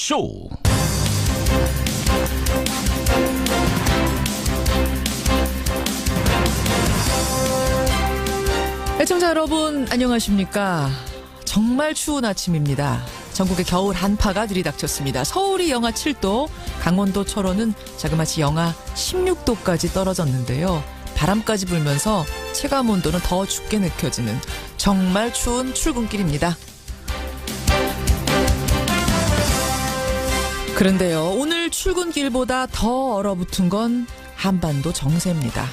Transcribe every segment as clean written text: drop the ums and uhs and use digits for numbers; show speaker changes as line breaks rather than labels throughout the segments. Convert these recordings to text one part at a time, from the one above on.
뉴스쇼.
애청자 여러분 안녕하십니까. 정말 추운 아침입니다. 전국에 겨울 한파가 들이닥쳤습니다. 서울이 영하 7도, 강원도 철원은 자그마치 영하 16도까지 떨어졌는데요. 바람까지 불면서 체감온도는 더 춥게 느껴지는 정말 추운 출근길입니다. 그런데요, 오늘 출근길보다 더 얼어붙은 건 한반도 정세입니다.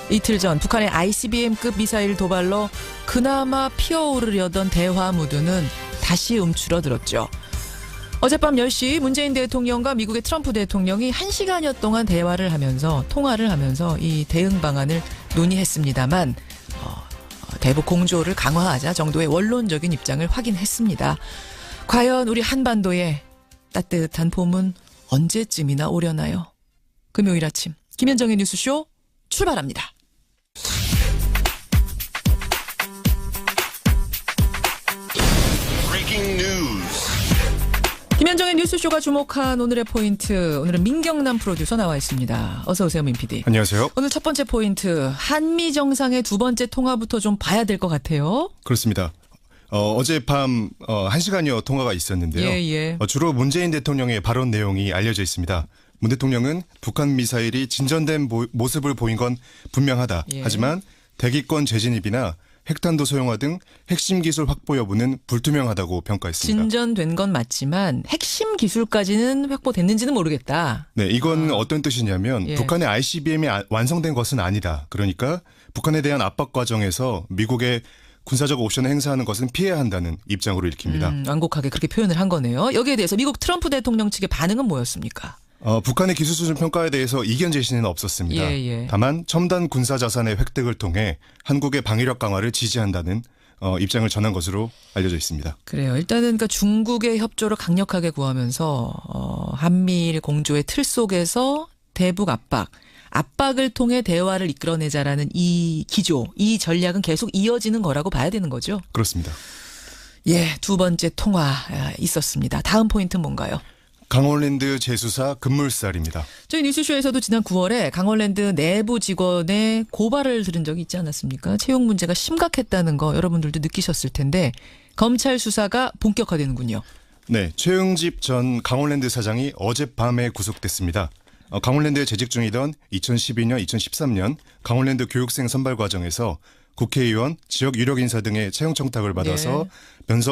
이틀 전 북한의 ICBM급 미사일 도발로 그나마 피어오르려던 대화 무드는 다시 움츠러들었죠. 어젯밤 10시 문재인 대통령과 미국의 트럼프 대통령이 1시간여 동안 통화를 하면서 이 대응 방안을 논의했습니다만 대북 공조를 강화하자 정도의 원론적인 입장을 확인했습니다. 과연 우리 한반도에 따뜻한 봄은 언제쯤이나 오려나요? 금요일 아침 김현정의 뉴스쇼 출발합니다. 김현정의 뉴스쇼가 주목한 오늘의 포인트, 오늘은 민경남 프로듀서 나와 있습니다. 어서 오세요, 민 PD.
안녕하세요.
오늘 첫 번째 포인트, 한미 정상의 두 번째 통화부터 좀 봐야 될 것 같아요.
그렇습니다. 어젯밤 1시간여 통화가 있었는데요.
예.
주로 문재인 대통령의 발언 내용이 알려져 있습니다. 문 대통령은 북한 미사일이 진전된 모습을 보인 건 분명하다.
예.
하지만 대기권 재진입이나 핵탄두 소형화 등 핵심 기술 확보 여부는 불투명하다고 평가했습니다.
진전된 건 맞지만 핵심 기술까지는 확보됐는지는 모르겠다.
네, 이건 어떤 뜻이냐면
예.
북한의 ICBM이 완성된 것은 아니다. 그러니까 북한에 대한 압박 과정에서 미국의 군사적 옵션을 행사하는 것은 피해야 한다는 입장으로 읽힙니다.
완곡하게 그렇게 표현을 한 거네요. 여기에 대해서 미국 트럼프 대통령 측의 반응은 뭐였습니까?
북한의 기술 수준 평가에 대해서 이견 제시는 없었습니다.
예.
다만 첨단 군사 자산의 획득을 통해 한국의 방위력 강화를 지지한다는 입장을 전한 것으로 알려져 있습니다.
그래요. 일단은 그러니까 중국의 협조를 강력하게 구하면서 한미일 공조의 틀 속에서 대북 압박을 통해 대화를 이끌어내자라는 이 기조, 이 전략은 계속 이어지는 거라고 봐야 되는 거죠.
그렇습니다.
예, 두 번째 통화 있었습니다. 다음 포인트는 뭔가요?
강원랜드 재수사 급물살입니다.
저희 뉴스쇼에서도 지난 9월에 강원랜드 내부 직원의 고발을 들은 적이 있지 않았습니까? 채용 문제가 심각했다는 거 여러분들도 느끼셨을 텐데 검찰 수사가 본격화되는군요.
네, 최응집 전 강원랜드 사장이 어젯밤에 구속됐습니다. 강원랜드에 재직 중이던 2012년, 2013년 강원랜드 교육생 선발 과정에서 국회의원, 지역 유력 인사 등의 채용 청탁을 받아서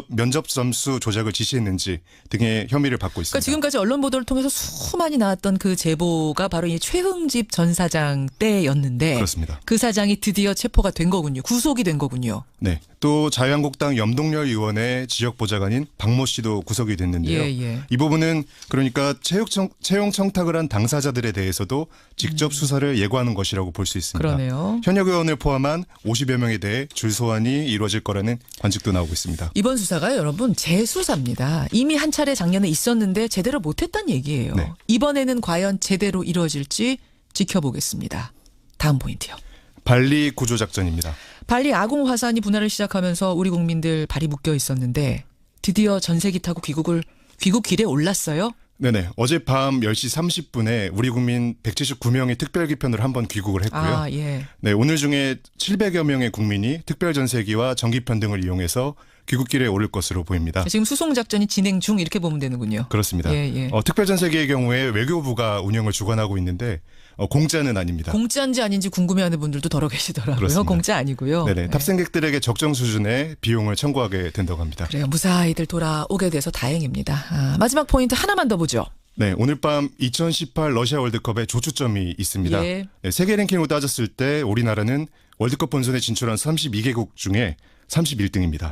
면접 점수 조작을 지시했는지 등의 혐의를 받고 있습니다.
그러니까 지금까지 언론 보도를 통해서 수많이 나왔던 그 제보가 바로 이 최흥집 전 사장 때였는데
그렇습니다.
그 사장이 드디어 체포가 된 거군요. 구속이 된 거군요.
네, 또 자유한국당 염동열 의원의 지역 보좌관인 박모 씨도 구속이 됐는데요.
예.
이 부분은 그러니까 채용 청탁을 한 당사자들에 대해서도 직접 수사를 예고하는 것이라고 볼 수 있습니다.
그러네요.
현역 의원을 포함한 50여 명에 대해 줄소환이 이루어질 거라는 관측도 나오고 있습니다.
이번 수사가 여러분 재수사입니다. 이미 한 차례 작년에 있었는데 제대로 못했다는 얘기예요.
네.
이번에는 과연 제대로 이루어질지 지켜보겠습니다. 다음 포인트요.
발리 구조작전입니다.
발리 아공 화산이 분할을 시작하면서 우리 국민들 발이 묶여 있었는데 드디어 전세기 타고 귀국 길에 올랐어요.
네네. 어젯밤 10시 30분에 우리 국민 179명이 특별기편으로 한번 귀국을 했고요.
예.
네, 오늘 중에 700여 명의 국민이 특별전세기와 정기편 등을 이용해서 귀국길에 오를 것으로 보입니다.
지금 수송작전이 진행 중 이렇게 보면 되는군요.
그렇습니다.
예.
특별전세기의 경우에 외교부가 운영을 주관하고 있는데 공짜는 아닙니다.
공짜인지 아닌지 궁금해하는 분들도 더러 계시더라고요.
그렇습니다.
공짜 아니고요.
네네.
네.
탑승객들에게 적정 수준의 비용을 청구하게 된다고 합니다.
그래요. 무사히들 돌아오게 돼서 다행입니다. 마지막 포인트 하나만 더 보죠.
네, 오늘 밤 2018 러시아 월드컵에 조추점이 있습니다.
예.
네, 세계 랭킹으로 따졌을 때 우리나라는 월드컵 본선에 진출한 32개국 중에 31등입니다.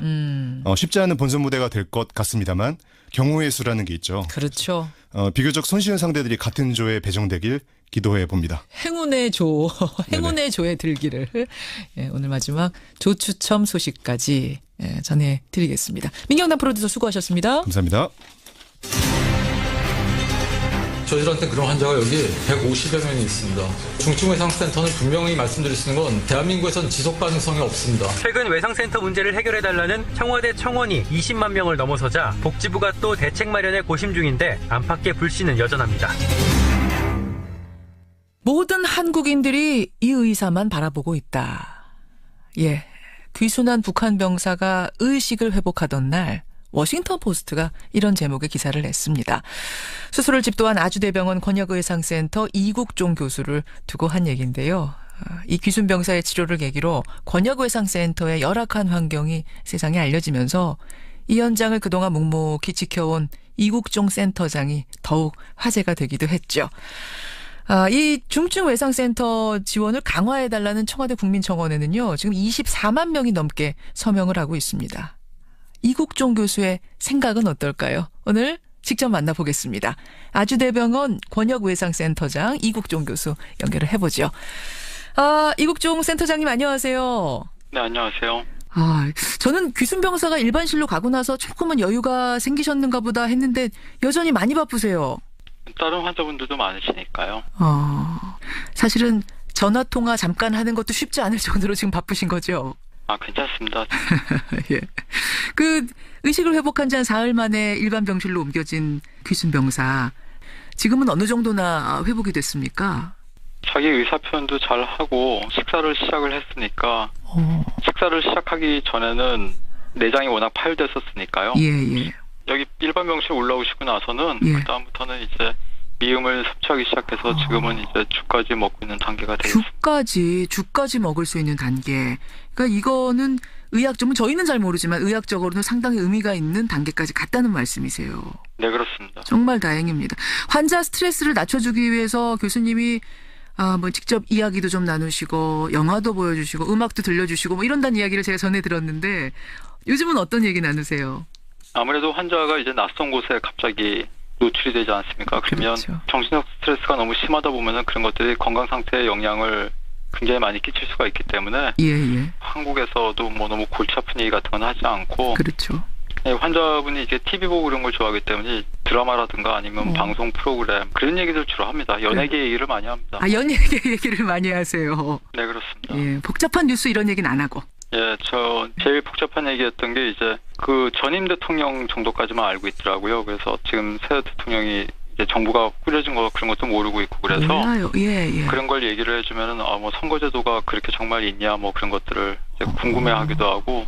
쉽지 않은 본선 무대가 될 것 같습니다만 경우의 수라는 게 있죠.
그렇죠.
비교적 손쉬운 상대들이 같은 조에 배정되길 기도해 봅니다.
행운의 조에 들기를 오늘 마지막 조추첨 소식까지 전해드리겠습니다. 민경남 프로듀서 수고하셨습니다.
감사합니다.
저희들한테 그런 환자가 여기 150여 명이 있습니다. 중증외상센터는 분명히 말씀드릴 수 있는 건 대한민국에선 지속 가능성이 없습니다.
최근 외상센터 문제를 해결해달라는 청와대 청원이 20만 명을 넘어서자 복지부가 또 대책 마련에 고심 중인데 안팎의 불씨는 여전합니다.
모든 한국인들이 이 의사만 바라보고 있다. 예, 귀순한 북한 병사가 의식을 회복하던 날 워싱턴 포스트가 이런 제목의 기사를 냈습니다. 수술을 집도한 아주대병원 권역의상센터 이국종 교수를 두고 한 얘기인데요. 이 귀순 병사의 치료를 계기로 권역의상센터의 열악한 환경이 세상에 알려지면서 이 현장을 그동안 묵묵히 지켜온 이국종 센터장이 더욱 화제가 되기도 했죠. 이 중증외상센터 지원을 강화해달라는 청와대 국민청원에는요, 지금 24만 명이 넘게 서명을 하고 있습니다. 이국종 교수의 생각은 어떨까요? 오늘 직접 만나보겠습니다. 아주대병원 권역외상센터장 이국종 교수 연결을 해보죠. 이국종 센터장님 안녕하세요.
네, 안녕하세요.
저는 귀순병사가 일반실로 가고 나서 조금은 여유가 생기셨는가 보다 했는데 여전히 많이 바쁘세요.
다른 환자분들도 많으시니까요.
사실은 전화통화 잠깐 하는 것도 쉽지 않을 정도로 지금 바쁘신 거죠?
괜찮습니다.
예. 의식을 회복한 지 한 사흘 만에 일반 병실로 옮겨진 귀순병사. 지금은 어느 정도나 회복이 됐습니까?
자기 의사 표현도 잘 하고 식사를 시작을 했으니까 식사를 시작하기 전에는 내장이 워낙 파열됐었으니까요.
예.
여기 일반 병실 올라오시고 나서는 그다음부터는 이제 미음을 섭취하기 시작해서 지금은 이제 죽까지 먹고 있는 단계가 되겠습니다.
죽까지 먹을 수 있는 단계. 그러니까 이거는 의학적으로 저희는 잘 모르지만 의학적으로는 상당히 의미가 있는 단계까지 갔다는 말씀이세요.
네, 그렇습니다.
정말 다행입니다. 환자 스트레스를 낮춰주기 위해서 교수님이 직접 이야기도 좀 나누시고 영화도 보여주시고 음악도 들려주시고 이런다는 이야기를 제가 전해 들었는데 요즘은 어떤 얘기 나누세요?
아무래도 환자가 이제 낯선 곳에 갑자기 노출이 되지 않습니까? 그러면
그렇죠.
정신적 스트레스가 너무 심하다 보면은 그런 것들이 건강 상태에 영향을 굉장히 많이 끼칠 수가 있기 때문에
예.
한국에서도 너무 골치 아픈 얘기 같은 건 하지 않고
그렇죠.
환자분이 이제 TV 보고 그런 걸 좋아하기 때문에 드라마라든가 아니면 방송 프로그램 그런 얘기들 주로 합니다. 연예계 얘기를 많이 합니다.
연예계 얘기를 많이 하세요.
네, 그렇습니다.
예, 복잡한 뉴스 이런 얘기는 안 하고.
예, 저 제일 복잡한 얘기였던 게 이제 그 전임 대통령 정도까지만 알고 있더라고요. 그래서 지금 새 대통령이 이제 정부가 꾸려진 거 그런 것도 모르고 있고 그래서
몰라요. 예.
그런 걸 얘기를 해주면은 선거제도가 그렇게 정말 있냐 그런 것들을 이제 궁금해하기도 하고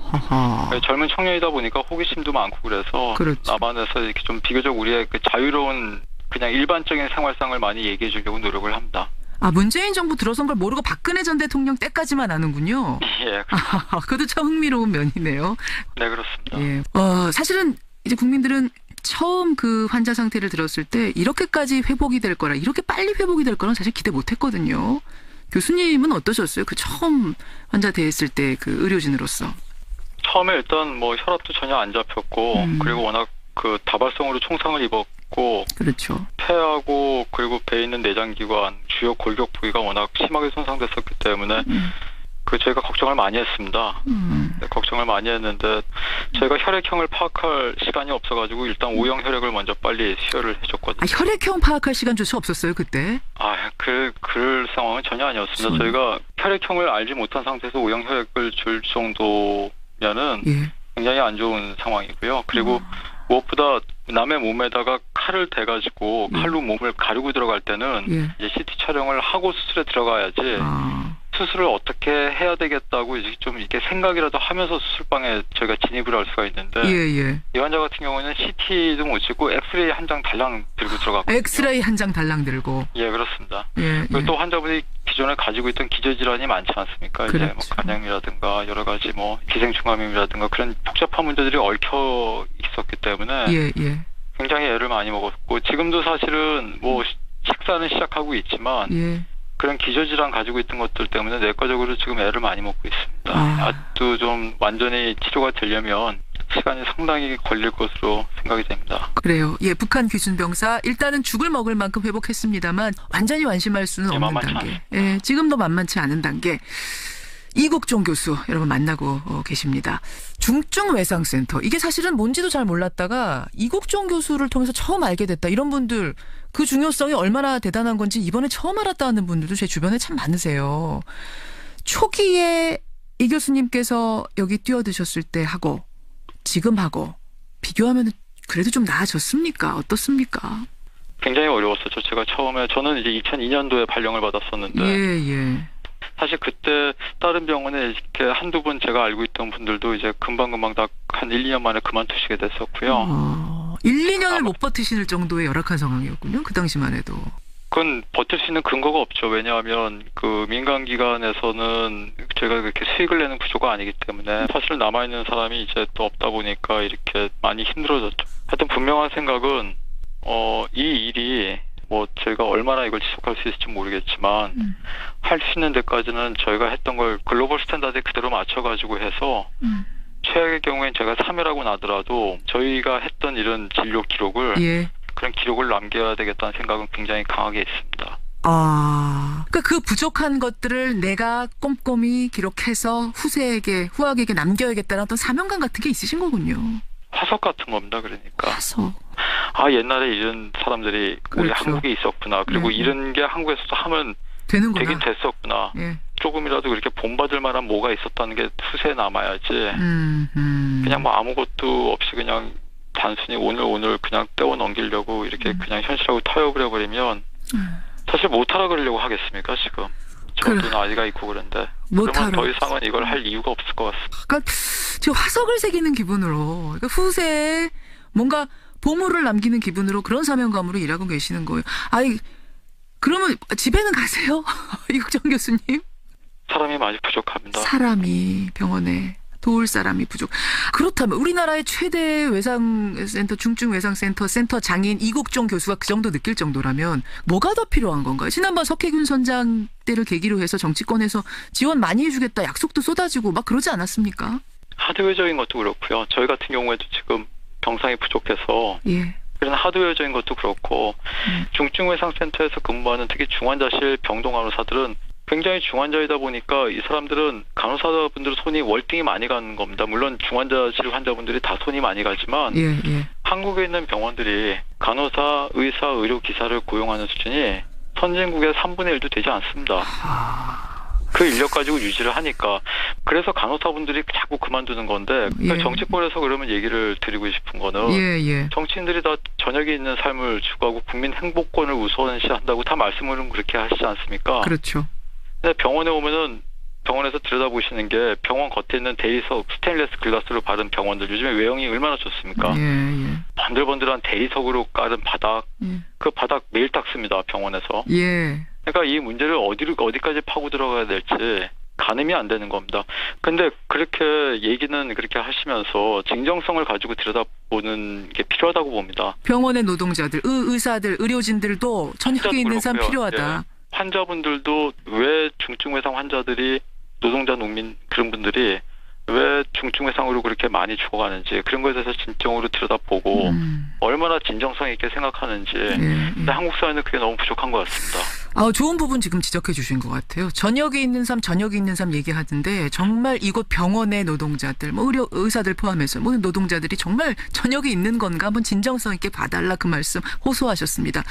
젊은 청년이다 보니까 호기심도 많고 그래서
그렇죠.
남한에서 이렇게 좀 비교적 우리의 그 자유로운 그냥 일반적인 생활상을 많이 얘기해 주려고 노력을 합니다.
문재인 정부 들어선 걸 모르고 박근혜 전 대통령 때까지만 아는군요.
예.
그것도 참 흥미로운 면이네요.
네, 그렇습니다.
예. 사실은 이제 국민들은 처음 그 환자 상태를 들었을 때 이렇게까지 회복이 될 거라, 이렇게 빨리 회복이 될 거라는 사실 기대 못 했거든요. 교수님은 어떠셨어요? 그 처음 환자 대했을 때 그 의료진으로서.
처음에 일단 혈압도 전혀 안 잡혔고 그리고 워낙 그 다발성으로 총상을 입었고
그렇죠.
폐하고 그리고 배에 있는 내장기관, 주요 골격 부위가 워낙 심하게 손상됐었기 때문에 저희가 걱정을 많이 했습니다. 네, 걱정을 많이 했는데 저희가 혈액형을 파악할 시간이 없어가지고 일단 O형 혈액을 먼저 빨리 수혈을 해줬거든요.
혈액형 파악할 시간조차 없었어요 그때?
그럴 상황은 전혀 아니었습니다. 저희가 혈액형을 알지 못한 상태에서 O형 혈액을 줄 정도면은 굉장히 안 좋은 상황이고요. 그리고 무엇보다 남의 몸에다가 칼을 대가지고 칼로 몸을 가르고 들어갈 때는 이제 CT 촬영을 하고 수술에 들어가야지 수술을 어떻게 해야 되겠다고 이제 좀 이렇게 생각이라도 하면서 수술방에 저희가 진입을 할 수가 있는데 이 환자 같은 경우는 CT도 못 찍고 엑스레이 한 장 달랑 들고 들어갔거든요.
엑스레이 한 장 달랑 들고.
예, 그렇습니다. 그리고 또 환자분이 기존에 가지고 있던 기저질환이 많지 않습니까?
그렇죠.
이제 간염이라든가 여러 가지 기생충감염이라든가 그런 복잡한 문제들이 얽혀 있었기 때문에 굉장히 애를 많이 먹었고 지금도 사실은 식사는 시작하고 있지만 그런 기저질환 가지고 있던 것들 때문에 내과적으로 지금 애를 많이 먹고 있습니다. 아직도 좀 완전히 치료가 되려면 시간이 상당히 걸릴 것으로 생각이 됩니다.
그래요. 북한 귀순병사 일단은 죽을 먹을 만큼 회복했습니다만 완전히 완심할 수는 없는 단계. 지금도 만만치 않은 단계. 이국종 교수 여러분 만나고 계십니다. 중증외상센터. 이게 사실은 뭔지도 잘 몰랐다가 이국종 교수를 통해서 처음 알게 됐다. 이런 분들 그 중요성이 얼마나 대단한 건지 이번에 처음 알았다는 분들도 제 주변에 참 많으세요. 초기에 이 교수님께서 여기 뛰어드셨을 때 하고 지금하고 비교하면 그래도 좀 나아졌습니까? 어떻습니까?
굉장히 어려웠었죠. 제가 처음에 저는 이제 2002년도에 발령을 받았었는데
예.
사실 그때 다른 병원에 이렇게 한두 분 제가 알고 있던 분들도 이제 금방금방 다 한 1, 2년 만에 그만두시게 됐었고요.
1, 2년을 못 버티실 정도의 열악한 상황이었군요. 그 당시만 해도.
그건 버틸 수 있는 근거가 없죠. 왜냐하면 그 민간기관에서는 저희가 그렇게 수익을 내는 구조가 아니기 때문에 사실 남아있는 사람이 이제 또 없다 보니까 이렇게 많이 힘들어졌죠. 하여튼 분명한 생각은 이 일이 뭐 저희가 얼마나 이걸 지속할 수 있을지 모르겠지만 할 수 있는 데까지는 저희가 했던 걸 글로벌 스탠다드에 그대로 맞춰가지고 해서 최악의 경우엔 제가 사멸하고 나더라도 저희가 했던 이런 진료 기록을 그런 기록을 남겨야 되겠다는 생각은 굉장히 강하게 있습니다.
그러니까 그 부족한 것들을 내가 꼼꼼히 기록해서 후학에게 남겨야겠다는 어떤 사명감 같은 게 있으신 거군요.
화석 같은 겁니다. 그러니까.
화석.
옛날에 이런 사람들이 우리 한국에 있었구나. 그리고 이런 게 한국에서도 하면
되는구나.
되긴 됐었구나. 조금이라도 그렇게 본받을 만한 뭐가 있었다는 게 후세에 남아야지. 그냥 뭐 아무것도 없이 그냥 단순히 오늘 그냥 떼어 넘기려고 이렇게 그냥 현실하고 타협을 해버리면 사실 못하라 그러려고 하겠습니까 지금. 저도 아이가 있고 그런데 그러면 더 이상은 이걸 할 이유가 없을 것 같습니다.
그러니까 지금 화석을 새기는 기분으로 그러니까 후세에 뭔가 보물을 남기는 기분으로 그런 사명감으로 일하고 계시는 거예요. 그러면 집에는 가세요? 이국정 교수님?
사람이 많이 부족합니다.
사람이 병원에 도울 사람이 부족. 그렇다면 우리나라의 최대 외상센터, 중증외상센터 센터 장인 이국종 교수가 그 정도 느낄 정도라면 뭐가 더 필요한 건가요? 지난번 석혜균 선장 때를 계기로 해서 정치권에서 지원 많이 해주겠다 약속도 쏟아지고 막 그러지 않았습니까?
하드웨어적인 것도 그렇고요. 저희 같은 경우에도 지금 병상이 부족해서 그런 하드웨어적인 것도 그렇고 중증외상센터에서 근무하는 특히 중환자실 병동 간호사들은 굉장히 중환자이다 보니까 이 사람들은 간호사분들 손이 월등히 많이 가는 겁니다. 물론 중환자실 환자분들이 다 손이 많이 가지만 한국에 있는 병원들이 간호사, 의사, 의료기사를 고용하는 수준이 선진국의 3분의 1도 되지 않습니다. 그 인력 가지고 유지를 하니까 그래서 간호사분들이 자꾸 그만두는 건데 정치권에서 그러면 얘기를 드리고 싶은 거는 정치인들이 다 저녁에 있는 삶을 추구하고 국민 행복권을 우선시한다고 다 말씀을 그렇게 하시지 않습니까?
그렇죠.
근데 병원에 오면은 병원에서 들여다보시는 게 병원 겉에 있는 대리석 스테인리스 글라스로 바른 병원들 요즘에 외형이 얼마나 좋습니까? 번들번들한 대리석으로 깔은 바닥 그 바닥 매일 닦습니다 병원에서. 그러니까 이 문제를 어디까지 파고 들어가야 될지 가늠이 안 되는 겁니다. 근데 그렇게 얘기는 그렇게 하시면서 진정성을 가지고 들여다보는 게 필요하다고 봅니다.
병원의 노동자들, 의사들, 의료진들도 저녁에 있는 사람 필요하다.
환자분들도 왜 중증외상 환자들이 노동자 농민 그런 분들이 왜 중증외상으로 그렇게 많이 죽어가는지 그런 거에 대해서 진정으로 들여다보고 얼마나 진정성 있게 생각하는지 근데 한국 사회는 그게 너무 부족한 것 같습니다.
좋은 부분 지금 지적해 주신 것 같아요. 저녁에 있는 삶 얘기하던데 정말 이곳 병원의 노동자들, 의사들 포함해서 모든 노동자들이 정말 저녁에 있는 건가 한번 진정성 있게 봐달라 그 말씀 호소하셨습니다.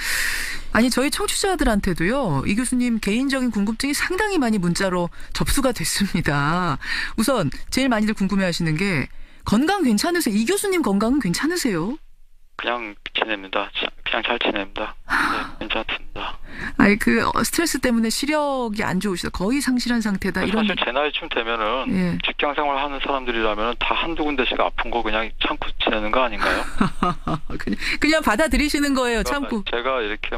저희 청취자들한테도요. 이 교수님 개인적인 궁금증이 상당히 많이 문자로 접수가 됐습니다. 우선 제일 많이들 궁금해하시는 게 건강 괜찮으세요? 이 교수님 건강은 괜찮으세요?
그냥 지냅니다. 그냥 잘 지냅니다. 괜찮습니다.
스트레스 때문에 시력이 안 좋으시다. 거의 상실한 상태다.
사실 제 나이쯤 되면은 직장생활 하는 사람들이라면 다 한두 군데씩 아픈 거 그냥 참고 지내는 거 아닌가요?
그냥 받아들이시는 거예요. 참고.
제가 이렇게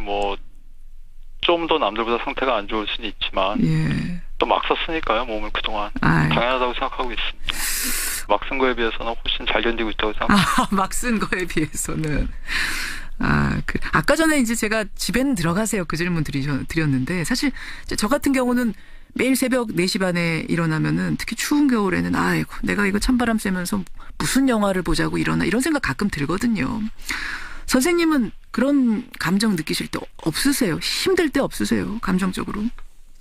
좀 더 남들보다 상태가 안 좋을 수는 있지만 또 막 썼으니까요. 몸을 그동안 당연하다고 생각하고 있습니다. 막 쓴 거에 비해서는 훨씬 잘 견디고 있다고 생각합니다.
막 쓴 거에 비해서는. 아까 전에 이제 제가 집에는 들어가세요. 그 질문 드렸는데 사실 저 같은 경우는 매일 새벽 4시 반에 일어나면은 특히 추운 겨울에는 내가 이거 찬바람 쐬면서 무슨 영화를 보자고 이런 생각 가끔 들거든요. 선생님은 그런 감정 느끼실 때 없으세요? 힘들 때 없으세요? 감정적으로?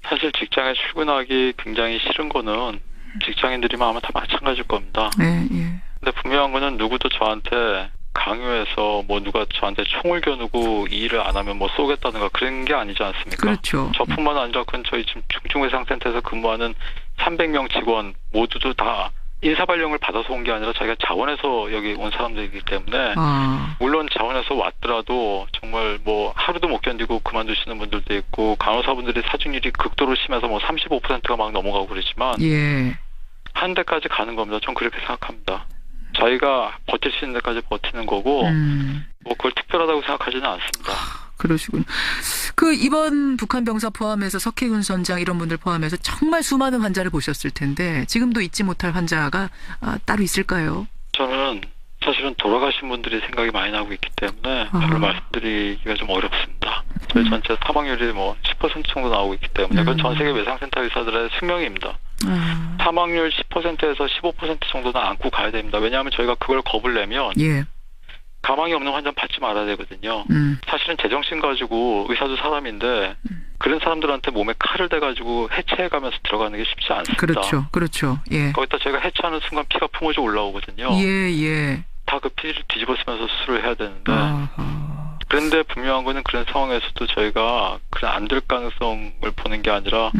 사실 직장에 출근하기 굉장히 싫은 거는 직장인들이면 아마 다 마찬가지일 겁니다.
네, 예.
근데 분명한 거는 누구도 저한테 강요해서 뭐 누가 저한테 총을 겨누고 이 일을 안 하면 뭐 쏘겠다든가 그런 게 아니지 않습니까?
그렇죠.
저뿐만 아니라 그건 저희 지금 중증외상센터에서 근무하는 300명 직원 모두도 다 인사발령을 받아서 온 게 아니라 자기가 자원해서 여기 온 사람들이기 때문에 물론 자원해서 왔더라도 정말 뭐 하루도 못 견디고 그만두시는 분들도 있고 간호사분들이 사증률이 극도로 심해서 뭐 35%가 막 넘어가고 그러지만
예.
한 데까지 가는 겁니다. 전 그렇게 생각합니다. 자기가 버틸 수 있는 데까지 버티는 거고 뭐 그걸 특별하다고 생각하지는 않습니다.
그러시군요. 그 이번 북한 병사 포함해서 석혜훈 선장 이런 분들 포함해서 정말 수많은 환자를 보셨을 텐데 지금도 잊지 못할 환자가 따로 있을까요?
저는 사실은 돌아가신 분들이 생각이 많이 나고 있기 때문에 별로 말씀드리기가 좀 어렵습니다. 저희 전체 사망률이 뭐 10% 정도 나오고 있기 때문에 그건 전 세계 외상센터 의사들의 숙명입니다. 사망률 10%에서 15% 정도는 안고 가야 됩니다. 왜냐하면 저희가 그걸 겁을 내면
예.
가망이 없는 환자는 받지 말아야 되거든요. 사실은 제정신 가지고 의사도 사람인데 그런 사람들한테 몸에 칼을 대가지고 해체해가면서 들어가는 게 쉽지 않습니다.
그렇죠. 그렇죠. 예.
거기다 저희가 해체하는 순간 피가 품어져 올라오거든요.
예, 예.
다 그 피를 뒤집어 쓰면서 수술을 해야 되는데 그런데 분명한 거는 그런 상황에서도 저희가 그런 안 될 가능성을 보는 게 아니라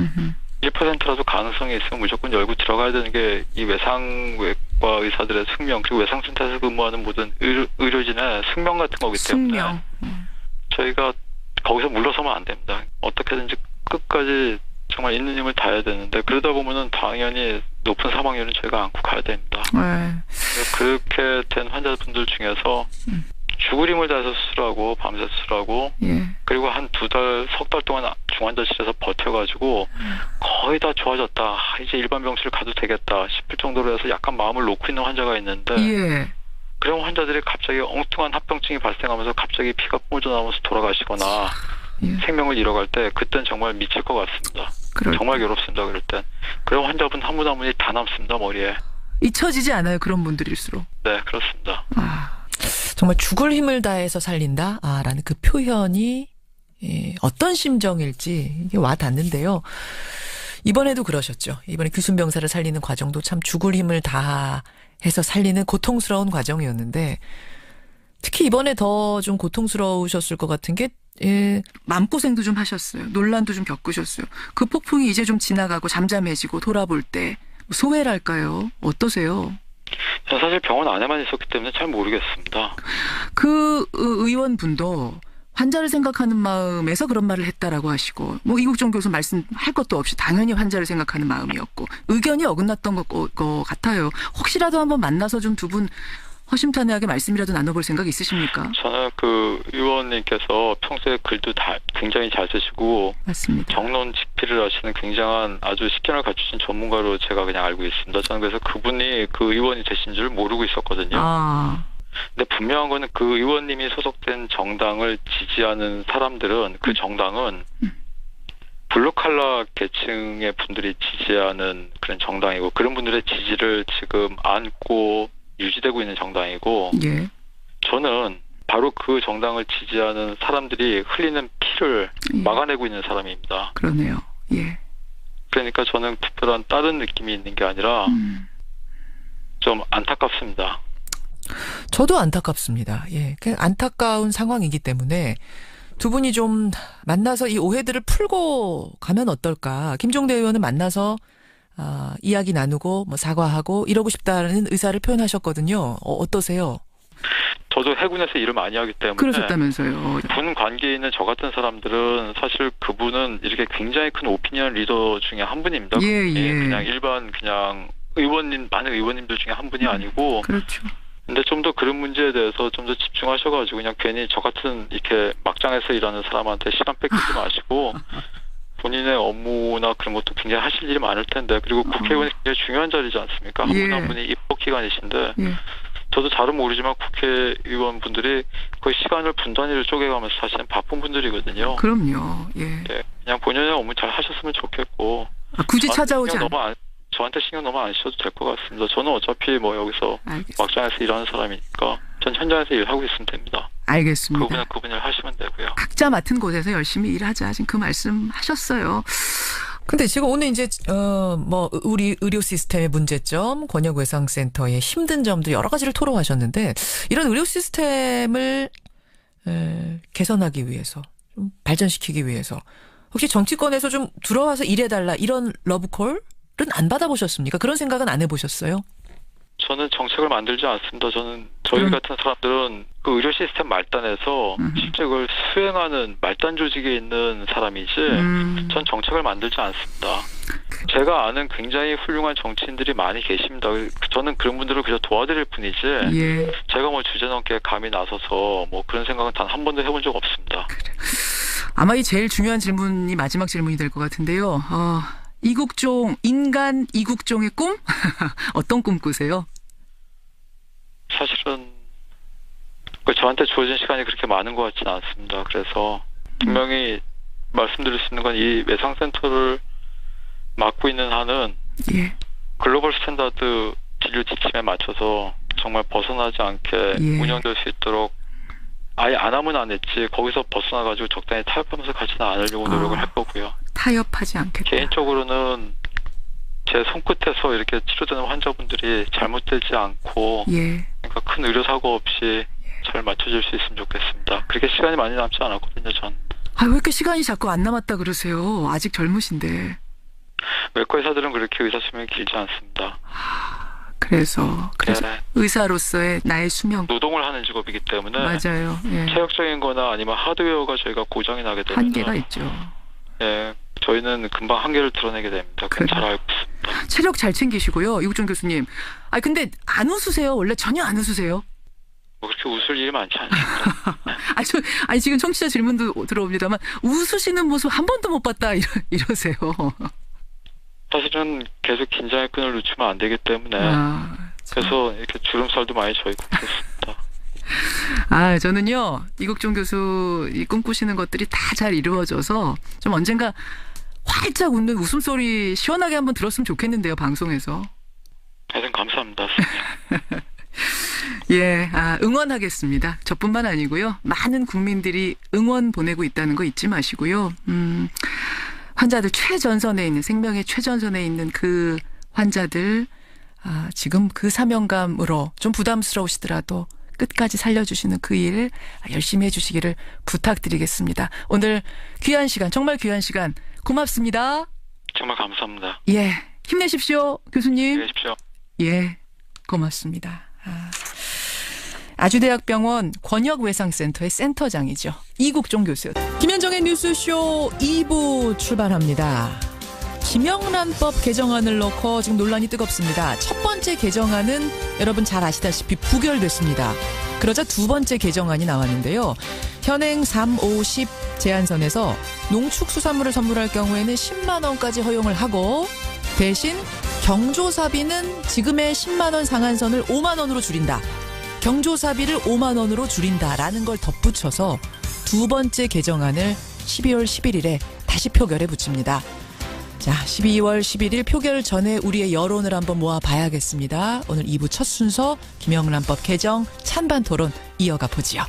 1%라도 가능성이 있으면 무조건 열고 들어가야 되는 게 이 외상외과 의사들의 숙명 그리고 외상센터에서 근무하는 모든 의료진의 숙명 같은 거기 때문에
숙명.
저희가 거기서 물러서면 안 됩니다. 어떻게든지 끝까지 정말 있는 힘을 다해야 되는데 그러다 보면은 당연히 높은 사망률은 저희가 안고 가야 됩니다.
네.
그렇게 된 환자분들 중에서 죽을 힘을 다해서 수술하고 밤새 수술하고
예.
그리고 한 2달, 석 달 동안 중환자실에서 버텨가지고 거의 다 좋아졌다. 이제 일반 병실을 가도 되겠다 싶을 정도로 해서 약간 마음을 놓고 있는 환자가 있는데
예.
그런 환자들이 갑자기 엉뚱한 합병증이 발생하면서 갑자기 피가 뿜어져 나오면서 돌아가시거나
예.
생명을 잃어갈 때 그땐 정말 미칠 것 같습니다. 정말 괴롭습니다. 그럴 땐. 그런 환자분 한 분 한 분이 다 남습니다. 머리에.
잊혀지지 않아요. 그런 분들일수록.
네, 그렇습니다.
정말 죽을 힘을 다해서 살린다? 라는 그 표현이 어떤 심정일지 이게 와 닿는데요. 이번에도 그러셨죠. 이번에 규순 병사를 살리는 과정도 참 죽을 힘을 다해서 살리는 고통스러운 과정이었는데 특히 이번에 더 좀 고통스러우셨을 것 같은 게
마음고생도 좀 하셨어요. 논란도 좀 겪으셨어요. 그 폭풍이 이제 좀 지나가고 잠잠해지고 돌아볼 때 소외랄까요? 어떠세요?
저는 사실 병원 안에만 있었기 때문에 잘 모르겠습니다.
그 의원분도 환자를 생각하는 마음에서 그런 말을 했다라고 하시고 뭐 이국종 교수 말씀할 것도 없이 당연히 환자를 생각하는 마음이었고 의견이 어긋났던 것 같아요. 혹시라도 한번 만나서 좀 두 분 허심탄회하게 말씀이라도 나눠볼 생각 있으십니까?
저는 그 의원님께서 평소에 글도 다 굉장히 잘 쓰시고
맞습니다.
정론 집필을 하시는 굉장한 아주 식견을 갖추신 전문가로 제가 그냥 알고 있습니다. 저는 그래서 그분이 그 의원이 되신 줄 모르고 있었거든요. 근데 분명한 거는 그 의원님이 소속된 정당을 지지하는 사람들은 그 정당은 블루칼라 계층의 분들이 지지하는 그런 정당이고 그런 분들의 지지를 지금 안고 유지되고 있는 정당이고
예.
저는 바로 그 정당을 지지하는 사람들이 흘리는 피를 막아내고 있는 사람입니다.
그러네요. 예.
그러니까 저는 특별한 다른 느낌이 있는 게 아니라 좀 안타깝습니다.
저도 안타깝습니다. 예. 그냥 안타까운 상황이기 때문에 두 분이 좀 만나서 이 오해들을 풀고 가면 어떨까. 김종대 의원은 만나서 이야기 나누고 뭐 사과하고 이러고 싶다는 의사를 표현하셨거든요. 어떠세요?
저도 해군에서 일을 많이 하기 때문에
그러셨다면서요.
군 관계에 있는 저 같은 사람들은 사실 그분은 이렇게 굉장히 큰 오피니언 리더 중에 한 분입니다.
예.
그냥 일반 그냥 의원님 많은 의원님들 중에 한 분이 아니고
그렇죠.
근데 좀 더 그런 문제에 대해서 좀 더 집중하셔가지고 그냥 괜히 저 같은 이렇게 막장에서 일하는 사람한테 시간 뺏기지 마시고 본인의 업무나 그런 것도 굉장히 하실 일이 많을 텐데 그리고 국회의원이 굉장히 중요한 자리지 않습니까? 한 분 한 분이 입법기관이신데 저도 잘은 모르지만 국회의원분들이 거의 시간을 분 단위로 쪼개가면서 사실은 바쁜 분들이거든요.
그럼요. 예.
네, 그냥 본연의 업무 잘 하셨으면 좋겠고
굳이 찾아오지 않아요.
저한테 신경 너무 안 쓰셔도 될 것 같습니다. 저는 어차피 뭐 여기서
알겠습니다.
막장에서 일하는 사람이니까 전 현장에서 일하고 있으면 됩니다.
알겠습니다.
그분은 그분 일 하시면 되고요.
각자 맡은 곳에서 열심히 일하자. 지금 그 말씀 하셨어요.
근데 지금 오늘 이제 뭐 우리 의료 시스템의 문제점, 권역외상센터의 힘든 점들 여러 가지를 토로하셨는데 이런 의료 시스템을 개선하기 위해서, 좀 발전시키기 위해서 혹시 정치권에서 좀 들어와서 일해달라 이런 러브콜은 안 받아보셨습니까? 그런 생각은 안 해보셨어요?
저는 정책을 만들지 않습니다. 저희 같은 사람들은 그 의료 시스템 말단에서 실제 그걸 수행하는 말단 조직에 있는 사람이지 전 정책을 만들지 않습니다. 제가 아는 굉장히 훌륭한 정치인들이 많이 계십니다. 저는 그런 분들을 그저 도와드릴 뿐이지
예.
제가 뭐 주제넘게 감히 나서서 뭐 그런 생각은 단 한 번도 해본 적 없습니다.
아마 이 제일 중요한 질문이 마지막 질문이 될 것 같은데요. 이국종, 인간 이국종의 꿈? 어떤 꿈 꾸세요?
사실은 저한테 주어진 시간이 그렇게 많은 것 같지는 않습니다. 그래서 분명히 말씀드릴 수 있는 건 이 외상센터를 맡고 있는 한은
예.
글로벌 스탠다드 진료 지침에 맞춰서 정말 벗어나지 않게
예.
운영될 수 있도록 아예 안 하면 안 했지 거기서 벗어나가지고 적당히 타협하면서 가지는 않으려고 노력을 할 거고요.
타협하지 않겠다.
개인적으로는 제 손끝에서 이렇게 치료되는 환자분들이 잘못되지 않고
예.
그러니까 큰 의료사고 없이 잘 맞춰질 수 있으면 좋겠습니다. 그렇게 시간이 많이 남지 않았거든요, 전.
왜 이렇게 시간이 자꾸 안 남았다 그러세요? 아직 젊으신데.
외과 의사들은 그렇게 의사 수명이 길지 않습니다.
그래서
네.
의사로서의 나의 수명.
노동을 하는 직업이기 때문에
맞아요. 예.
체력적인 거나 아니면 하드웨어가 저희가 고정이 나게 되면
한계가 있죠.
예, 저희는 금방 한계를 드러내게 됩니다. 그건 잘 알고 있습니다.
체력 잘 챙기시고요. 이국종 교수님. 근데 안 웃으세요? 원래 전혀 안 웃으세요?
뭐 그렇게 웃을 일이 많지 않습니다.
아니 지금 청취자 질문도 들어옵니다만 웃으시는 모습 한 번도 못 봤다 이러세요.
사실은 계속 긴장의 끈을 놓치면 안 되기 때문에 그래서 이렇게 주름살도 많이 져있고 그렇습니다.
저는요 이국종 교수 이 꿈꾸시는 것들이 다 잘 이루어져서 좀 언젠가 활짝 웃는 웃음소리 시원하게 한번 들었으면 좋겠는데요, 방송에서.
하여튼 감사합니다.
예, 응원하겠습니다. 저뿐만 아니고요. 많은 국민들이 응원 보내고 있다는 거 잊지 마시고요. 환자들 최전선에 있는, 생명의 최전선에 있는 그 환자들, 지금 그 사명감으로 좀 부담스러우시더라도 끝까지 살려주시는 그 일 열심히 해주시기를 부탁드리겠습니다. 오늘 귀한 시간, 정말 귀한 시간 고맙습니다.
정말 감사합니다.
예, 힘내십시오, 교수님.
힘내십시오.
예, 고맙습니다. 아주대학병원 권역외상센터의 센터장이죠. 이국종 교수.
김현정의 뉴스쇼 2부 출발합니다. 김영란법 개정안을 놓고 지금 논란이 뜨겁습니다. 첫 번째 개정안은 여러분 잘 아시다시피 부결됐습니다. 그러자 두 번째 개정안이 나왔는데요. 현행 3, 5, 10 제한선에서 농축수산물을 선물할 경우에는 10만 원까지 허용을 하고 대신 경조사비는 지금의 10만 원 상한선을 5만 원으로 줄인다. 경조사비를 5만 원으로 줄인다라는 걸 덧붙여서 두 번째 개정안을 12월 11일에 다시 표결에 붙입니다. 자, 12월 11일 표결 전에 우리의 여론을 한번 모아봐야겠습니다. 오늘 2부 첫 순서 김영란법 개정 찬반 토론 이어가 보지요.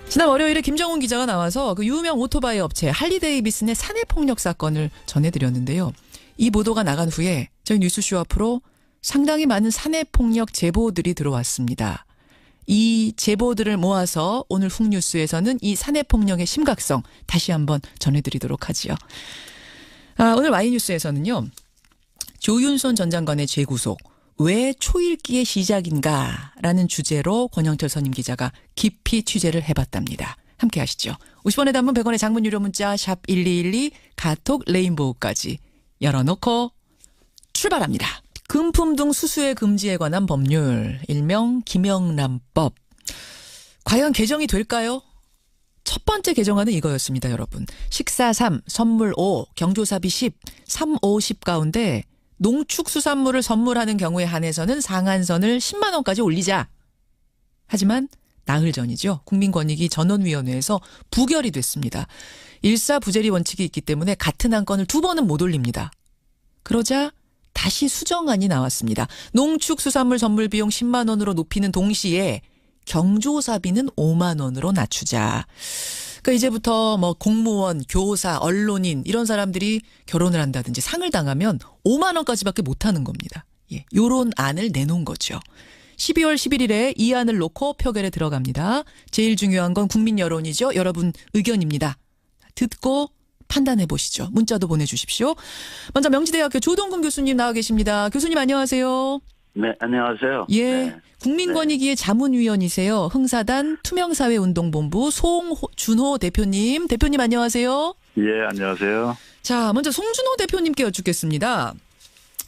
지난 월요일에 김정훈 기자가 나와서 그 유명 오토바이 업체 할리데이비슨의 사내폭력 사건을 전해드렸는데요. 이 보도가 나간 후에 저희 뉴스쇼 앞으로 상당히 많은 사내폭력 제보들이 들어왔습니다. 이 제보들을 모아서 오늘 훅뉴스에서는 이 사내폭력의 심각성 다시 한번 전해드리도록 하지요. 오늘 와이뉴스에서는요. 조윤선 전 장관의 재구속 왜 초읽기의 시작인가 라는 주제로 권영철 선임 기자가 깊이 취재를 해봤답니다. 함께 하시죠. 50원의 단문 100원의 장문 유료 문자 샵 1212 카톡 레인보우까지 열어놓고 출발합니다. 금품 등 수수의 금지에 관한 법률 일명 김영란법. 과연 개정이 될까요? 첫 번째 개정안은 이거였습니다, 여러분. 식사 3, 선물 5, 경조사비 10, 3, 5, 10 가운데 농축수산물을 선물하는 경우에 한해서는 상한선을 10만 원까지 올리자. 하지만 나흘 전이죠. 국민권익위 전원위원회에서 부결이 됐습니다. 일사부재리 원칙이 있기 때문에 같은 안건을 두 번은 못 올립니다. 그러자 다시 수정안이 나왔습니다. 농축수산물 선물 비용 10만 원으로 높이는 동시에 경조사비는 5만 원으로 낮추자. 그러니까 이제부터 뭐 공무원, 교사, 언론인 이런 사람들이 결혼을 한다든지 상을 당하면 5만 원까지밖에 못 하는 겁니다. 예, 요런 안을 내놓은 거죠. 12월 11일에 이 안을 놓고 표결에 들어갑니다. 제일 중요한 건 국민 여론이죠. 여러분 의견입니다. 듣고 판단해 보시죠. 문자도 보내주십시오. 먼저 명지대학교 조동근 교수님 나와 계십니다. 교수님 안녕하세요.
네, 안녕하세요.
예,
네.
국민권익위의 자문위원이세요. 흥사단 투명사회운동본부 송준호 대표님. 대표님 안녕하세요.
예, 안녕하세요.
자, 먼저 송준호 대표님께 여쭙겠습니다.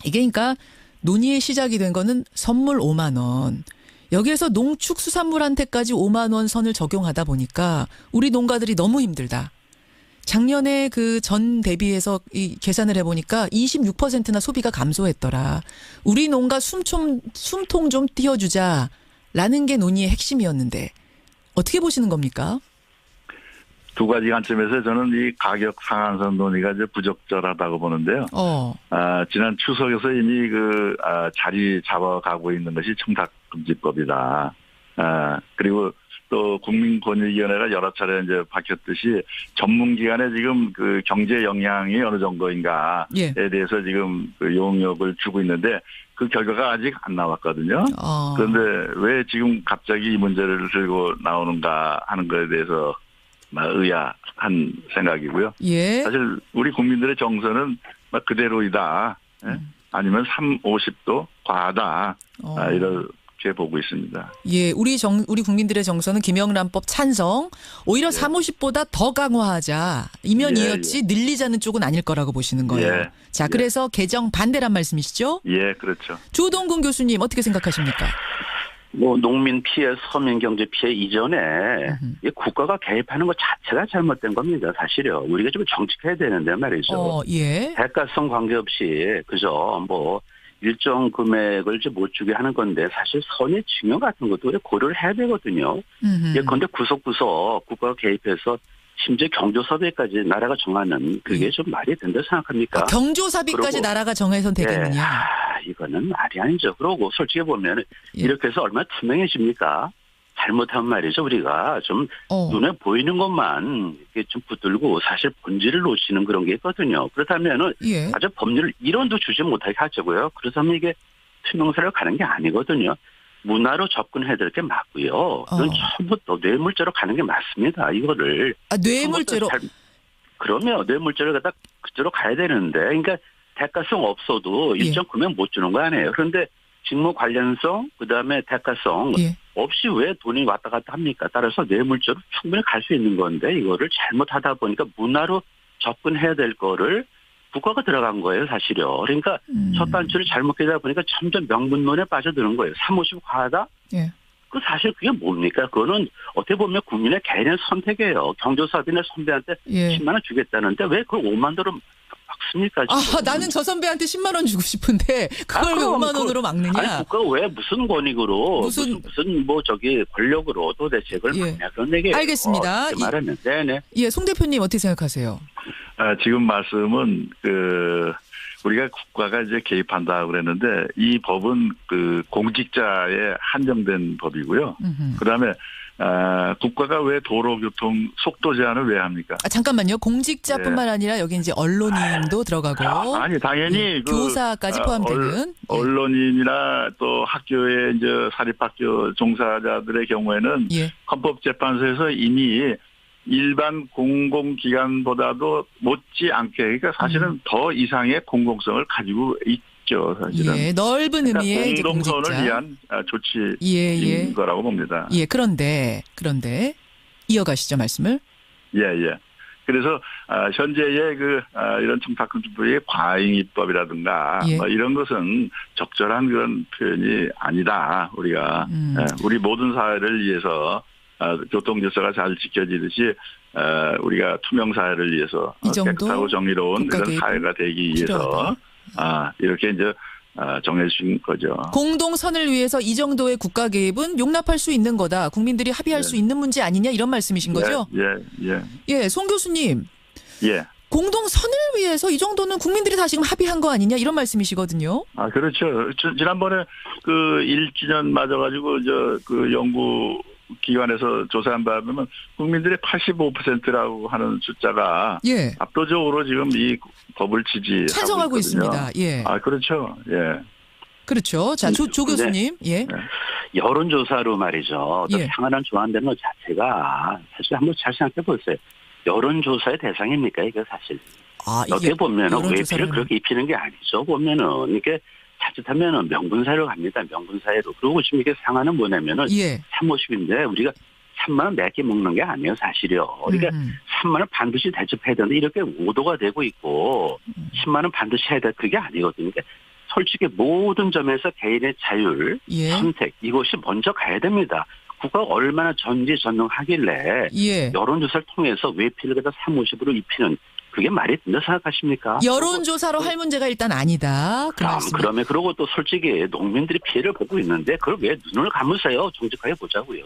이게 그러니까 논의의 시작이 된 거는 선물 5만 원. 여기에서 농축수산물한테까지 5만 원 선을 적용하다 보니까 우리 농가들이 너무 힘들다. 작년에 그 전 대비해서 이 계산을 해보니까 26%나 소비가 감소했더라. 우리 농가 숨통 좀 띄워주자라는 게 논의의 핵심이었는데 어떻게 보시는 겁니까?
두 가지 관점에서 저는 이 가격 상한선 논의가 이제 부적절하다고 보는데요. 지난 추석에서 이미 자리 잡아가고 있는 것이 청탁금지법이다. 그리고 또 국민권익위원회가 여러 차례 이제 밝혔듯이 전문기관에 지금 그 경제 영향이 어느 정도인가에 대해서 지금 그 용역을 주고 있는데 그 결과가 아직 안 나왔거든요. 그런데 왜 지금 갑자기 이 문제를 들고 나오는가 하는 것에 대해서 의아한 생각이고요.
예.
사실 우리 국민들의 정서는 그대로이다. 아니면 50도 과하다. 이렇게 보고 있습니다.
예, 우리 국민들의 정서는 김영란법 찬성. 오히려 350보다 더 강화하자. 이면이었지 늘리자는 쪽은 아닐 거라고 보시는 거예요. 자, 그래서 개정 반대란 말씀이시죠?
예, 그렇죠.
조동근 교수님 어떻게 생각하십니까?
농민 피해, 서민 경제 피해 이전에 이 국가가 개입하는 것 자체가 잘못된 겁니다. 사실요. 우리가 좀 정직해야 되는데 말이죠.
예.
대가성 관계없이 그저 일정 금액을 못 주게 하는 건데 사실 선의 증여 같은 것도 우리 고려를 해야 되거든요. 그런데 구석구석 국가가 개입해서 심지어 경조사비까지 나라가 정하는 그게 좀 말이 된다 생각합니까?
경조사비까지 나라가 정해선 되겠느냐?
이거는 말이 아니죠. 그러고 솔직히 보면 이렇게 해서 얼마나 투명해집니까? 잘못하면 말이죠. 우리가 좀 눈에 보이는 것만 이렇게 좀 붙들고 사실 본질을 놓치는 그런 게 있거든요. 그렇다면 아주 법률 이론도 주지 못하게 하자고요. 그렇다면 이게 투명사를 가는 게 아니거든요. 문화로 접근해야 될 게 맞고요. 이건 처음부터 뇌물죄로 가는 게 맞습니다. 이거를.
뇌물죄로?
그러면 뇌물죄를 갖다 그대로 가야 되는데 그러니까 대가성 없어도 일정 금액 못 주는 거 아니에요. 그런데 직무 관련성 그다음에 대가성 없이 왜 돈이 왔다 갔다 합니까? 따라서 뇌물죄로 충분히 갈 수 있는 건데 이거를 잘못하다 보니까 문화로 접근해야 될 거를 국가가 들어간 거예요, 사실요. 그러니까 첫 단추를 잘못 깨다 보니까 점점 명분론에 빠져드는 거예요. 350 과하다? 그 사실 그게 뭡니까? 그거는 어떻게 보면 국민의 개인의 선택이에요. 경조사비나 선배한테 10만 원 주겠다는데 왜 그걸 5만 원으로 막습니까?
나는 저 선배한테 10만 원 주고 싶은데 그걸 왜 5만 원으로 막느냐?
아니 국가가 왜 무슨 권익으로 무슨 권력으로 도대체 그걸 막냐 그런 얘기예요.
알겠습니다.
말하면 네네.
예, 송 대표님 어떻게 생각하세요?
지금 말씀은 우리가 국가가 이제 개입한다 그랬는데 이 법은 공직자에 한정된 법이고요. 그다음에 국가가 왜 도로교통 속도 제한을 왜 합니까?
잠깐만요. 공직자뿐만 아니라 여기 이제 언론인도 들어가고.
아니 당연히
교사까지 포함되는
언론인이나 또 학교에 이제 사립학교 종사자들의 경우에는 헌법재판소에서 이미 일반 공공기관보다도 못지않게 그러니까 사실은 더 이상의 공공성을 가지고 있죠. 사실은.
넓은 의미의
공동선을 위한 조치인 거라고 봅니다.
그런데 이어가시죠 말씀을.
그래서 현재의 이런 청탁금지법의 과잉입법이라든가 이런 것은 적절한 그런 표현이 아니다. 우리가 우리 모든 사회를 위해서 교통질서가 잘 지켜지듯이 우리가 투명 사회를 위해서 깨끗하고 정의로운 그런 사회가 되기 위해서 이렇게 이제 정해주신 거죠.
공동선을 위해서 이 정도의 국가 개입은 용납할 수 있는 거다. 국민들이 합의할 수 있는 문제 아니냐 이런 말씀이신 거죠? 송 교수님. 공동선을 위해서 이 정도는 국민들이 다 지금 합의한 거 아니냐 이런 말씀이시거든요.
그렇죠. 지난번에 1주년 맞아가지고 연구 기관에서 조사한 바에 보면 국민들의 85%라고 하는 숫자가
예.
압도적으로 지금 이 법을
찬성하고 있습니다. 예.
그렇죠. 예.
그렇죠. 자, 조 교수님. 예.
여론조사로 말이죠.
예.
상한을 좋아한다는 것 자체가 사실 한번 잘 생각해 보세요. 여론조사의 대상입니까? 이게 사실. 어떻게 보면은 외피를 그렇게 입히는 게 아니죠. 보면은 이게 자칫하면은 명분사회로 갑니다. 명분사회로. 그리고 지금 이게 상한은 뭐냐면은 350인데 우리가 3만 원 몇 개 먹는 게 아니에요, 사실이요. 그러니까 3만 원 반드시 대접해야 되는데 이렇게 오도가 되고 있고 10만 원 반드시 해야 돼. 그게 아니거든요. 그러니까 솔직히 모든 점에서 개인의 자율, 선택 이것이 먼저 가야 됩니다. 국가가 얼마나 전지전능하길래 여론조사를 통해서 외피를 갖다 350으로 입히는 그게 말이 된다 생각하십니까?
여론조사로 할 문제가 일단 아니다.
그러면 그러고 또 솔직히 농민들이 피해를 보고 있는데 그걸 왜 눈을 감으세요? 정직하게 보자고요.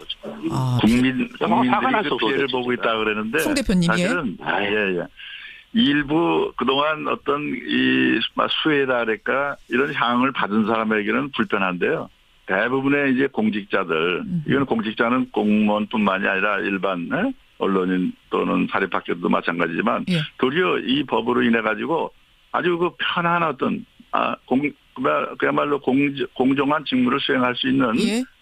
국민들이 피해를 보고 있다 그러는데
송 대표님,
사실은 일부 그동안 어떤 이 수혜랄까 이런 향을 받은 사람에게는 불편한데요. 대부분의 이제 공직자들, 이건 공직자는 공무원뿐만이 아니라 일반 언론인 또는 사립학교도 마찬가지지만 도리어 이 법으로 인해 가지고 아주 그 편한 어떤 그야말로 공정한 직무를 수행할 수 있는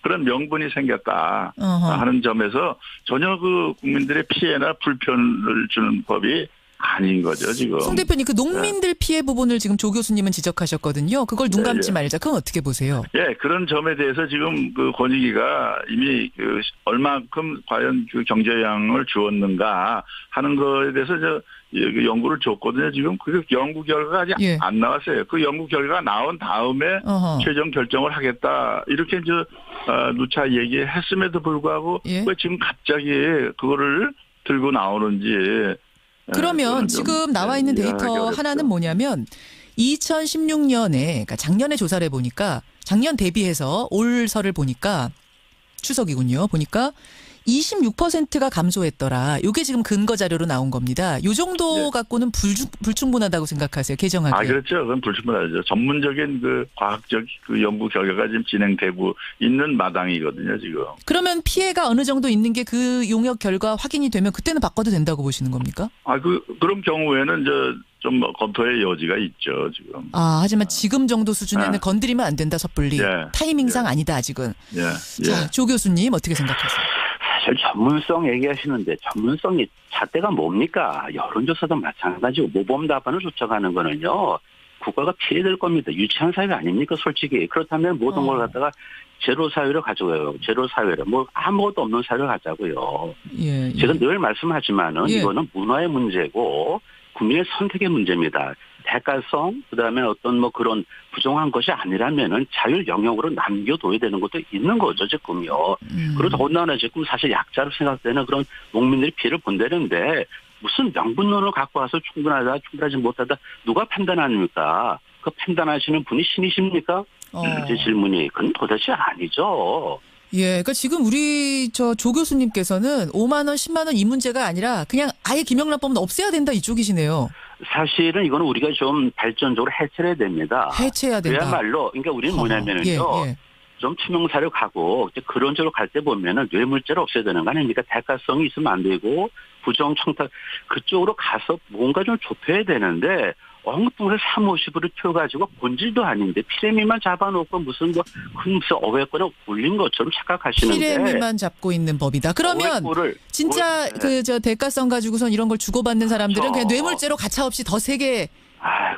그런 명분이 생겼다 하는 점에서 전혀 그 국민들의 피해나 불편을 주는 법이 아닌 거죠, 지금.
송 대표님, 그 농민들 피해 부분을 지금 조 교수님은 지적하셨거든요. 그걸 눈 감지 말자. 그건 어떻게 보세요?
그런 점에 대해서 지금 그 권익위가 이미 그 얼마큼 과연 그 경제 영향을 주었는가 하는 거에 대해서 연구를 줬거든요. 지금 그 연구 결과가 아직 안 나왔어요. 그 연구 결과가 나온 다음에 최종 결정을 하겠다. 이렇게 누차 얘기했음에도 불구하고 왜 지금 갑자기 그거를 들고 나오는지.
그러면 지금 나와 있는 데이터 하나는 뭐냐면 2016년에 그러니까 작년에 조사를 해보니까 작년 대비해서 올설을 보니까 추석이군요. 보니까 26%가 감소했더라. 이게 지금 근거 자료로 나온 겁니다. 이 정도 갖고는 불충분하다고 생각하세요. 개정하기에.
그렇죠. 그건 불충분하죠. 전문적인 그 과학적 그 연구 결과가 지금 진행되고 있는 마당이거든요. 지금.
그러면 피해가 어느 정도 있는 게 그 용역 결과 확인이 되면 그때는 바꿔도 된다고 보시는 겁니까?
그런 경우에는 좀 검토의 여지가 있죠. 지금.
하지만 지금 정도 수준에는 건드리면 안 된다. 섣불리. 타이밍상 아니다. 아직은. 자, 조 교수님 어떻게 생각하세요?
사실 전문성 얘기하시는데 전문성이 잣대가 뭡니까? 여론조사도 마찬가지고 모범답안을 쫓아가는 거는요. 국가가 피해될 겁니다. 유치한 사회 아닙니까? 솔직히. 그렇다면 모든 걸 갖다가 제로 사회로 가져가요. 제로 사회로. 아무것도 없는 사회로 가자고요. 제가 늘 말씀하지만은 이거는 문화의 문제고 국민의 선택의 문제입니다. 대가성, 그다음에 어떤 그런 부정한 것이 아니라면은 자율 영역으로 남겨둬야 되는 것도 있는 거죠, 지금요. 그리고 더군다나 지금 사실 약자로 생각되는 그런 농민들이 피해를 본다는데 무슨 명분론을 갖고 와서 충분하다, 충분하지 못하다 누가 판단합니까? 그 판단하시는 분이 신이십니까? 제 질문이. 그건 도대체 아니죠.
그러니까 지금 우리 조 교수님께서는 5만 원, 10만 원 이 문제가 아니라 그냥 아예 김영란법은 없애야 된다 이쪽이시네요. 사실은
이거는 우리가 좀 발전적으로 해체해야 됩니다.
해체해야 된다.
그야말로 그러니까 우리는 뭐냐면은요. 좀 투명사로 가고 그런 쪽으로 갈 때 보면은 뇌물죄를 없애야 되는 거 아닙니까? 대가성이 있으면 안 되고 부정 청탁 그쪽으로 가서 뭔가 좀 좁혀야 되는데 엉뚱해서 350으로 튀어가지고 본질도 아닌데 피레미만 잡아놓고 무슨 어획권을 올린 것처럼 착각하시는데
피레미만 잡고 있는 법이다. 그러면 진짜 대가성 가지고선 이런 걸 주고받는 사람들은 그냥 뇌물죄로 가차없이 더 세게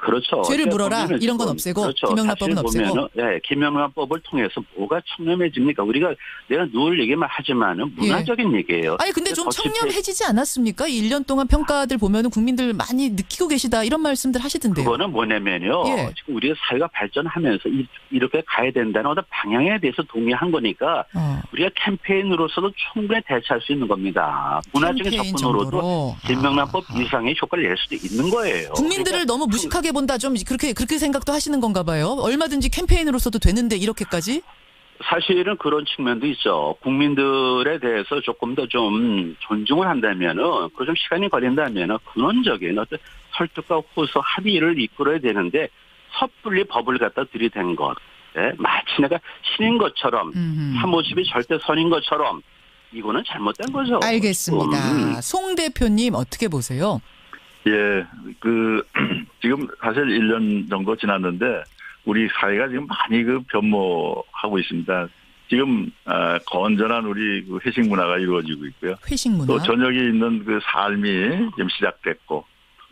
그렇죠.
죄를 물어라 이런 건 없애고 김영란법은 없애고.
김영란법을 통해서 뭐가 청렴해집니까? 우리가 내가 늘 얘기만 하지만은 문화적인 얘기예요.
근데 좀 청렴해지지 않았습니까? 1년 동안 평가들 보면은 국민들 많이 느끼고 계시다 이런 말씀들 하시던데요.
그거는 뭐냐면요. 지금 우리가 사회가 발전하면서 이렇게 가야 된다는 어떤 방향에 대해서 동의한 거니까 우리가 캠페인으로서도 충분히 대처할 수 있는 겁니다. 문화적인 접근으로도 김영란법 이상의 효과를 낼 수도 있는 거예요.
국민들을 너무 무식하게 본다 좀 그렇게 생각도 하시는 건가 봐요. 얼마든지 캠페인으로서도 되는데 이렇게까지?
사실은 그런 측면도 있죠. 국민들에 대해서 조금 더 좀 존중을 한다면은 그 좀 시간이 걸린다면은 근원적인 어떤 설득과 호소 합의를 이끌어야 되는데 섣불리 법을 갖다 들이댄 것. 마치 내가 신인 것처럼 350이 절대 선인 것처럼 이거는 잘못된 거죠.
알겠습니다. 송 대표님 어떻게 보세요?
예, 지금 사실 1년 정도 지났는데 우리 사회가 지금 많이 변모하고 있습니다. 지금 건전한 우리 회식 문화가 이루어지고 있고요.
회식 문화.
또 저녁에 있는 삶이 지금 시작됐고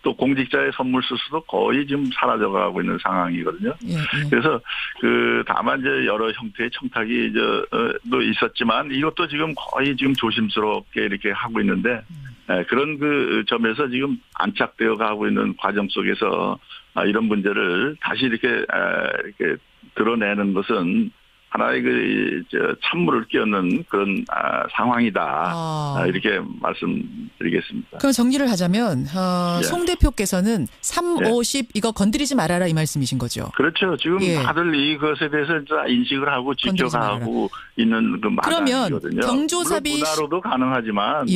또 공직자의 선물 수수도 거의 지금 사라져가고 있는 상황이거든요.
예.
그래서 다만 이제 여러 형태의 청탁이 또 있었지만 이것도 지금 거의 지금 조심스럽게 이렇게 하고 있는데 그런 점에서 지금 안착되어 가고 있는 과정 속에서 이런 문제를 다시 이렇게 드러내는 것은 하나의 찬물을 끼얹는 그런 상황이다. 이렇게 말씀드리겠습니다.
그럼 정리를 하자면 송 대표께서는 50 이거 건드리지 말아라 이 말씀이신 거죠?
그렇죠. 지금 다들 이것에 대해서 인식을 하고 지켜가고 있는 마당이거든요.
그러면 경조사비
문화로도 가능하지만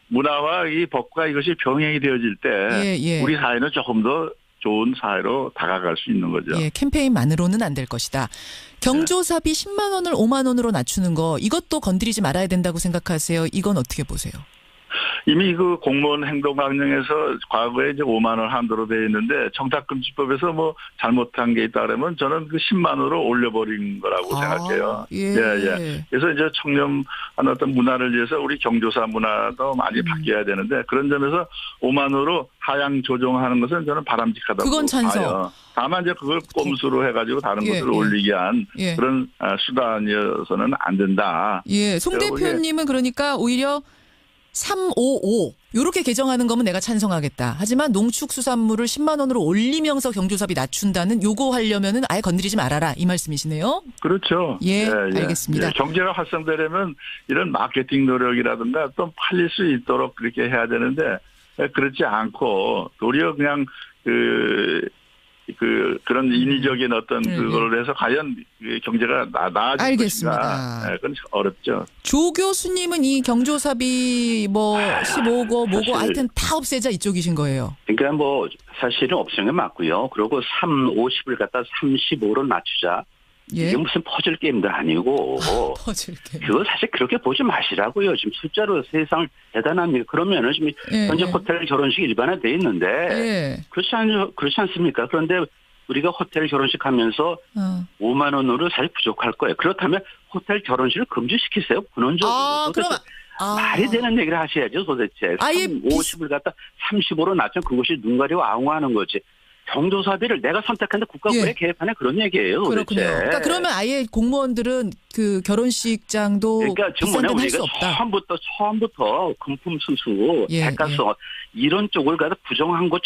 문화와 이 법과 이것이 병행이 되어질 때 우리 사회는 조금 더 좋은 사회로 다가갈 수 있는 거죠.
예, 캠페인만으로는 안 될 것이다. 경조사비 10만 원을 5만 원으로 낮추는 거 이것도 건드리지 말아야 된다고 생각하세요? 이건 어떻게 보세요?
이미 공무원 행동강령에서 과거에 이제 5만 원 한도로 되어 있는데 청탁금지법에서 뭐 잘못한 게 있다 그러면 저는 10만 원으로 올려버린 거라고 생각해요.
예.
그래서 이제 청렴한 어떤 문화를 위해서 우리 경조사 문화도 많이 바뀌어야 되는데 그런 점에서 5만 원으로 하향 조정하는 것은 저는 바람직하다고
그건 찬성.
봐요. 다만 이제 그걸 꼼수로 해가지고 다른 것을 올리게 한 그런 수단이어서는 안 된다.
예, 송 대표님은 그러니까 오히려 355 이렇게 개정하는 거면 내가 찬성하겠다. 하지만 농축수산물을 10만 원으로 올리면서 경조사비 낮춘다는 요거 하려면은 아예 건드리지 말아라 이 말씀이시네요.
그렇죠.
예, 알겠습니다.
경제가 활성되려면 이런 마케팅 노력이라든가 또 팔릴 수 있도록 그렇게 해야 되는데 그렇지 않고 도리어 그냥 그런 인위적인 어떤 그걸 해서 과연 경제가 나아질
알겠습니다.
것인가. 그건 어렵죠.
조 교수님은 이 경조사비 15고 뭐고 하여튼 다 없애자 이쪽이신 거예요.
그러니까 사실은 없애는 게 맞고요. 그리고 50을 갖다 35로 낮추자. 이게 무슨 퍼즐 게임도 아니고.
퍼즐 게임.
그거 사실 그렇게 보지 마시라고요. 지금 숫자로 세상을 대단합니다. 그러면은 지금 현재 호텔 결혼식 일반화돼 있는데 그렇지 않습니까? 그런데 우리가 호텔 결혼식 하면서 5만 원으로 사실 부족할 거예요. 그렇다면 호텔 결혼식을 금지시키세요. 근원적으로.
그럼
말이 되는 얘기를 하셔야죠. 도대체. 50을 갖다 35로 낮추면 그것이 눈 가리고 아웅하는 거지. 경조사비를 내가 선택했는데 국가가 왜 개입하냐 그런 얘기예요.
그렇군요.
도대체.
그러니까 그러면 아예 공무원들은 결혼식장도 비싼 데는 할 수 없다.
처음부터 금품 수수, 대가성 이런 쪽을 갖다 부정한 거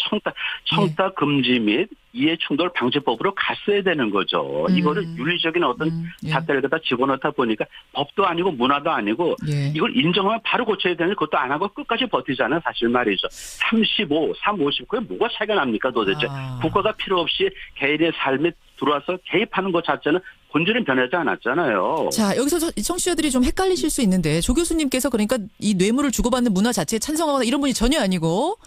청탁 금지 및 이해 충돌 방지법으로 갔어야 되는 거죠. 이거를 윤리적인 어떤 잣대를 갖다 집어넣다 보니까 법도 아니고 문화도 아니고 이걸 인정하면 바로 고쳐야 되는데 그것도 안 하고 끝까지 버티자는 사실 말이죠. 35, 50 그게 뭐가 차이가 납니까 도대체. 국가가 필요 없이 개인의 삶에 들어와서 개입하는 것 자체는 본질은 변하지 않았잖아요.
자, 여기서 청취자들이 좀 헷갈리실 수 있는데 조 교수님께서 그러니까 이 뇌물을 주고받는 문화 자체에 찬성하거나 이런 분이 전혀 아니고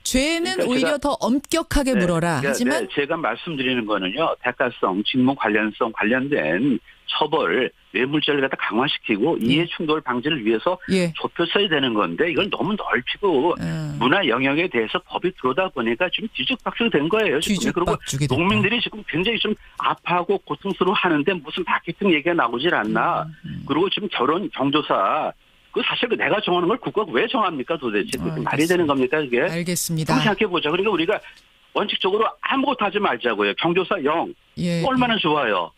죄는 그러니까 오히려 더 엄격하게 물어라. 하지만
제가 말씀드리는 거는요. 대가성, 직무 관련성 관련된 처벌, 뇌물죄를 갖다 강화시키고 이해 충돌 방지를 위해서 좁혔어야 되는 건데 이걸 너무 넓히고 문화 영역에 대해서 법이 들어오다 보니까 지금 뒤죽박죽이 된 거예요. 그리고 농민들이 지금 굉장히 좀 아파하고 고통스러워하는데 무슨 마케팅 얘기가 나오질 않나. 그리고 지금 경조사 사실 내가 정하는 걸 국가가 왜 정합니까 도대체. 그게 말이 되는 겁니까 이게.
알겠습니다.
한번 생각해보자. 그러니까 우리가 원칙적으로 아무것도 하지 말자고요. 경조사 0. 얼마나 좋아요.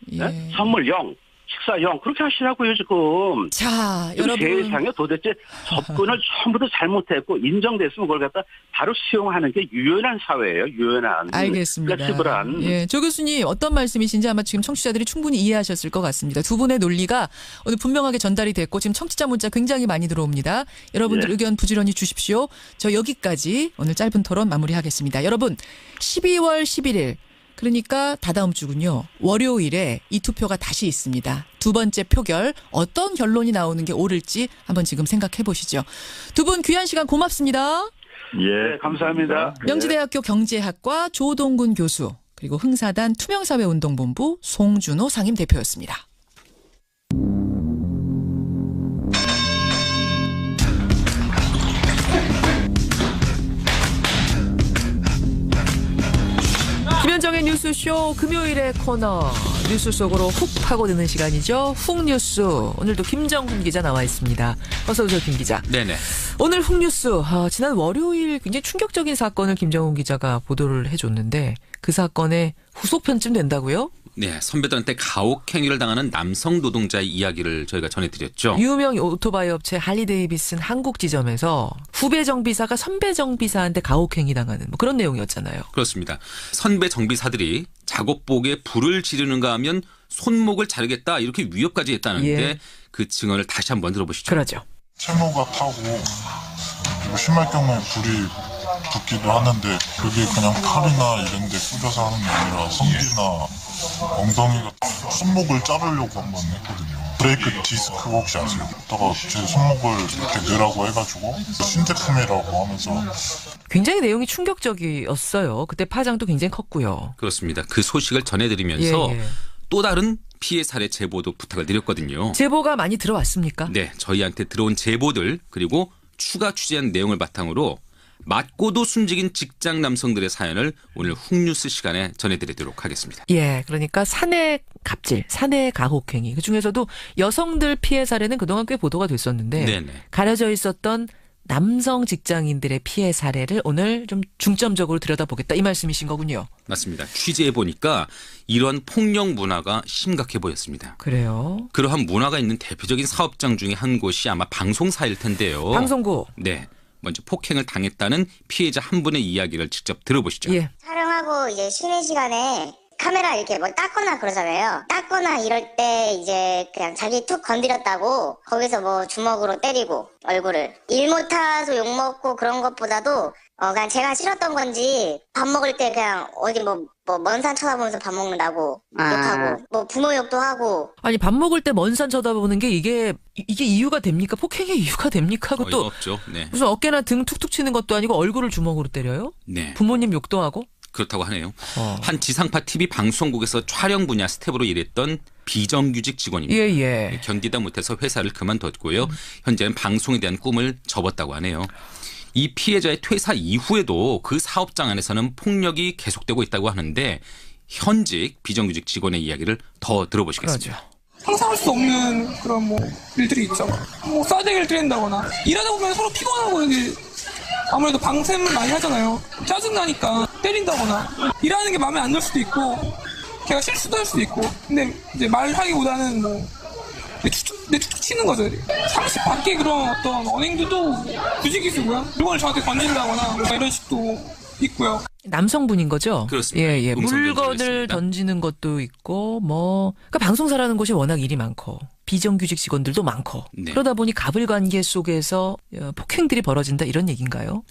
선물 0. 식사 0. 그렇게 하시라고요 지금.
자, 여러분.
세상에 도대체 접근을 전부 다 잘못했고 인정됐으면 그걸 갖다 바로 수용하는 게 유연한 사회예요. 유연한.
알겠습니다.
플렉시블한.
조 교수님 어떤 말씀이신지 아마 지금 청취자들이 충분히 이해하셨을 것 같습니다. 두 분의 논리가 오늘 분명하게 전달이 됐고 지금 청취자 문자 굉장히 많이 들어옵니다. 여러분들 의견 부지런히 주십시오. 저 여기까지 오늘 짧은 토론 마무리하겠습니다. 여러분 12월 11일 그러니까 다다음 주군요. 월요일에 이 투표가 다시 있습니다. 두 번째 표결 어떤 결론이 나오는 게 옳을지 한번 지금 생각해 보시죠. 두 분 귀한 시간 고맙습니다.
예, 감사합니다.
명지대학교 경제학과 조동근 교수 그리고 흥사단 투명사회운동본부 송준호 상임대표였습니다. 김현정의 뉴스쇼 금요일의 코너 뉴스 속으로 훅 파고드는 시간이죠. 훅 뉴스. 오늘도 김정훈 기자 나와 있습니다. 어서 오세요, 김 기자.
네네.
오늘 훅 뉴스. 지난 월요일 굉장히 충격적인 사건을 김정훈 기자가 보도를 해줬는데 그 사건의 후속편쯤 된다고요?
네, 선배들한테 가혹행위를 당하는 남성 노동자의 이야기를 저희가 전해드렸죠.
유명 오토바이 업체 할리데이비슨 한국 지점에서 후배 정비사가 선배 정비사한테 가혹행위 당하는 뭐 그런 내용이었잖아요.
그렇습니다. 선배 정비사들이 작업복에 불을 지르는가 하면 손목을 자르겠다 이렇게 위협까지 했다는데 그 증언을 다시 한번 들어보시죠.
그러죠.
채무가 타고 심할 경우에 불이 붙기도 하는데 그게 그냥 팔이나 이런 데 꽂아서 하는 게 아니라 성기나 엉덩이가 손목을 자르려고 한번 했거든요. 브레이크 디스크 혹시 아세요? 그러다가 제 손목을 이렇게 넣으라고 해가지고 신제품이라고 하면서
굉장히 내용이 충격적이었어요. 그때 파장도 굉장히 컸고요.
그렇습니다. 그 소식을 전해드리면서 또 다른 피해 사례 제보도 부탁을 드렸거든요.
제보가 많이 들어왔습니까?
네, 저희한테 들어온 제보들 그리고 추가 취재한 내용을 바탕으로 맞고도 숨지긴 직장 남성들의 사연을 오늘 훅뉴스 시간에 전해드리도록 하겠습니다.
그러니까 사내 갑질, 사내 가혹행위. 그중에서도 여성들 피해 사례는 그동안 꽤 보도가 됐었는데 가려져 있었던 남성 직장인들의 피해 사례를 오늘 좀 중점적으로 들여다보겠다 이 말씀이신 거군요.
맞습니다. 취재해보니까 이런 폭력 문화가 심각해 보였습니다.
그래요?
그러한 문화가 있는 대표적인 사업장 중에 한 곳이 아마 방송사일 텐데요.
방송국.
네. 먼저 폭행을 당했다는 피해자 한 분의 이야기를 직접 들어보시죠.
촬영하고 이제 쉬는 시간에 카메라 이렇게 뭐 닦거나 그러잖아요. 닦거나 이럴 때 이제 그냥 자기 툭 건드렸다고 거기서 뭐 주먹으로 때리고 얼굴을. 일 못해서 욕먹고 그런 것보다도 그냥 제가 싫었던 건지 밥 먹을 때 그냥 어디 먼 산 쳐다보면서 밥 먹는다고 욕하고 뭐 부모 욕도 하고.
아니 밥 먹을 때 먼 산 쳐다보는 게 이게 이유가 됩니까? 폭행의 이유가 됩니까? 하고 또
없죠. 네.
무슨 어깨나 등 툭툭 치는 것도 아니고 얼굴을 주먹으로 때려요?
네.
부모님 욕도 하고?
그렇다고 하네요. 한 지상파 TV 방송국에서 촬영 분야 스텝으로 일했던 비정규직 직원입니다. 견디다 못해서 회사를 그만뒀고요. 현재는 방송에 대한 꿈을 접었다고 하네요. 이 피해자의 퇴사 이후에도 그 사업장 안에서는 폭력이 계속되고 있다고 하는데 현직 비정규직 직원의 이야기를 더 들어보시겠습니다.
상상할 수 없는 그런 일들이 있죠. 싸대기를 때린다거나 일하다 보면 서로 피곤하고 이게 아무래도 방sem을 많이 하잖아요. 짜증나니까 때린다거나 일하는 게 마음에 안 들 수도 있고 걔가 실수도 할 수도 있고 근데 이제 말하기보다는 내 툭툭 치는 거죠. 상식 밖에 그런 어떤 언행들도 부지기수고요. 물건을 저한테 던진다거나 이런 식도 있고요.
남성분인 거죠?
그렇습니다.
물건을 던지는 것도 있고 그러니까 방송사라는 곳이 워낙 일이 많고 비정규직 직원들도 많고 그러다 보니 가불관계 속에서 폭행들이 벌어진다 이런 얘기인가요?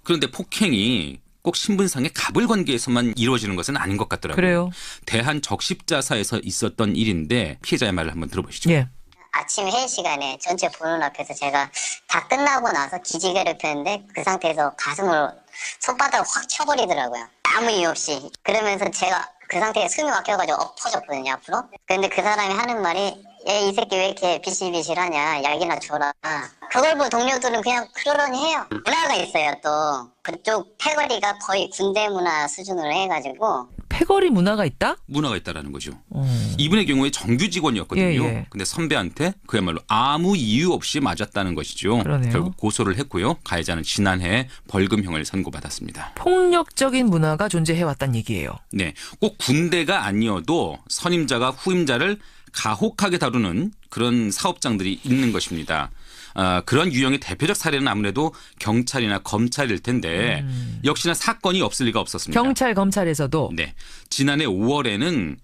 그런데 폭행이 꼭 신분상의 가불관계에서만 이루어지는 것은 아닌 것 같더라고요.
그래요?
대한적십자사에서 있었던 일인데 피해자의 말을 한번 들어보시죠.
아침 회의 시간에 전체 보는 앞에서 제가 다 끝나고 나서 기지개를 폈는데 그 상태에서 가슴으로 손바닥을 확 쳐버리더라고요. 아무 이유 없이. 그러면서 제가 그 상태에 숨이 막혀가지고 엎어졌거든요, 앞으로. 근데 그 사람이 하는 말이 이 새끼 왜 이렇게 비실비실하냐, 약이나 줘라. 그걸 본 동료들은 그냥 그러려니 해요. 문화가 있어요, 또. 그쪽 패거리가 거의 군대 문화 수준으로 해가지고.
패거리 문화가 있다?
문화가 있다라는 거죠. 이분의 경우에 정규 직원이었거든요. 근데 선배한테 그야말로 아무 이유 없이 맞았다는 것이죠.
그러네요.
결국 고소를 했고요. 가해자는 지난해 벌금형을 선고받았습니다.
폭력적인 문화가 존재해왔다는 얘기예요.
네, 꼭 군대가 아니어도 선임자가 후임자를 가혹하게 다루는 그런 사업장들이 있는 것입니다. 그런 유형의 대표적 사례는 아무래도 경찰이나 검찰일 텐데 역시나 사건이 없을 리가 없었습니다.
경찰, 검찰에서도?
네. 지난해 5월에는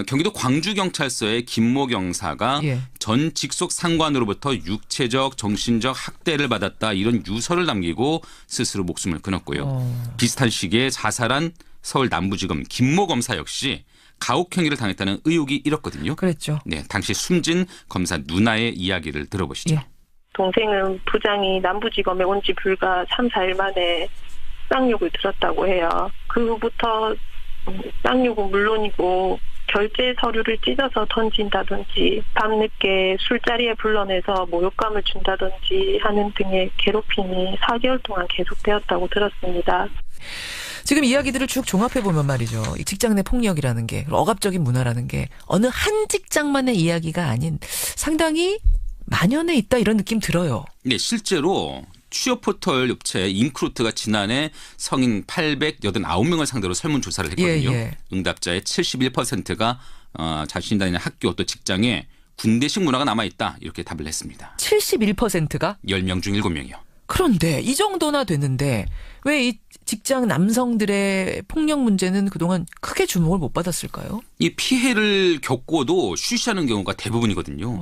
경기도 광주경찰서의 김모 경사가 전 직속 상관으로부터 육체적, 정신적 학대를 받았다 이런 유서를 남기고 스스로 목숨을 끊었고요. 비슷한 시기에 자살한 서울 남부지검 김모 검사 역시 가혹행위를 당했다는 의혹이 일었거든요.
그랬죠.
네, 당시 숨진 검사 누나의 이야기를 들어보시죠.
동생은 부장이 남부지검에 온 지 불과 3, 4일 만에 쌍욕을 들었다고 해요. 그 후부터 쌍욕은 물론이고 결제 서류를 찢어서 던진다든지 밤늦게 술자리에 불러내서 모욕감을 준다든지 하는 등의 괴롭힘이 4개월 동안 계속되었다고 들었습니다.
지금 이야기들을 쭉 종합해 보면 말이죠. 이 직장 내 폭력이라는 게, 억압적인 문화라는 게 어느 한 직장만의 이야기가 아닌 상당히 만연해 있다 이런 느낌 들어요.
네, 실제로 취업 포털 업체 인크루트가 지난해 성인 889명을 상대로 설문조사를 했거든요. 예. 응답자의 71%가 자신이 다니는 학교 또 직장에 군대식 문화가 남아있다 이렇게 답을 했습니다.
71%가?
10명 중 7명이요.
그런데 이 정도나 되는데 왜 이 직장 남성들의 폭력 문제는 그동안 크게 주목을 못 받았을까요?
이 피해를 겪고도 쉬쉬하는 경우가 대부분이거든요.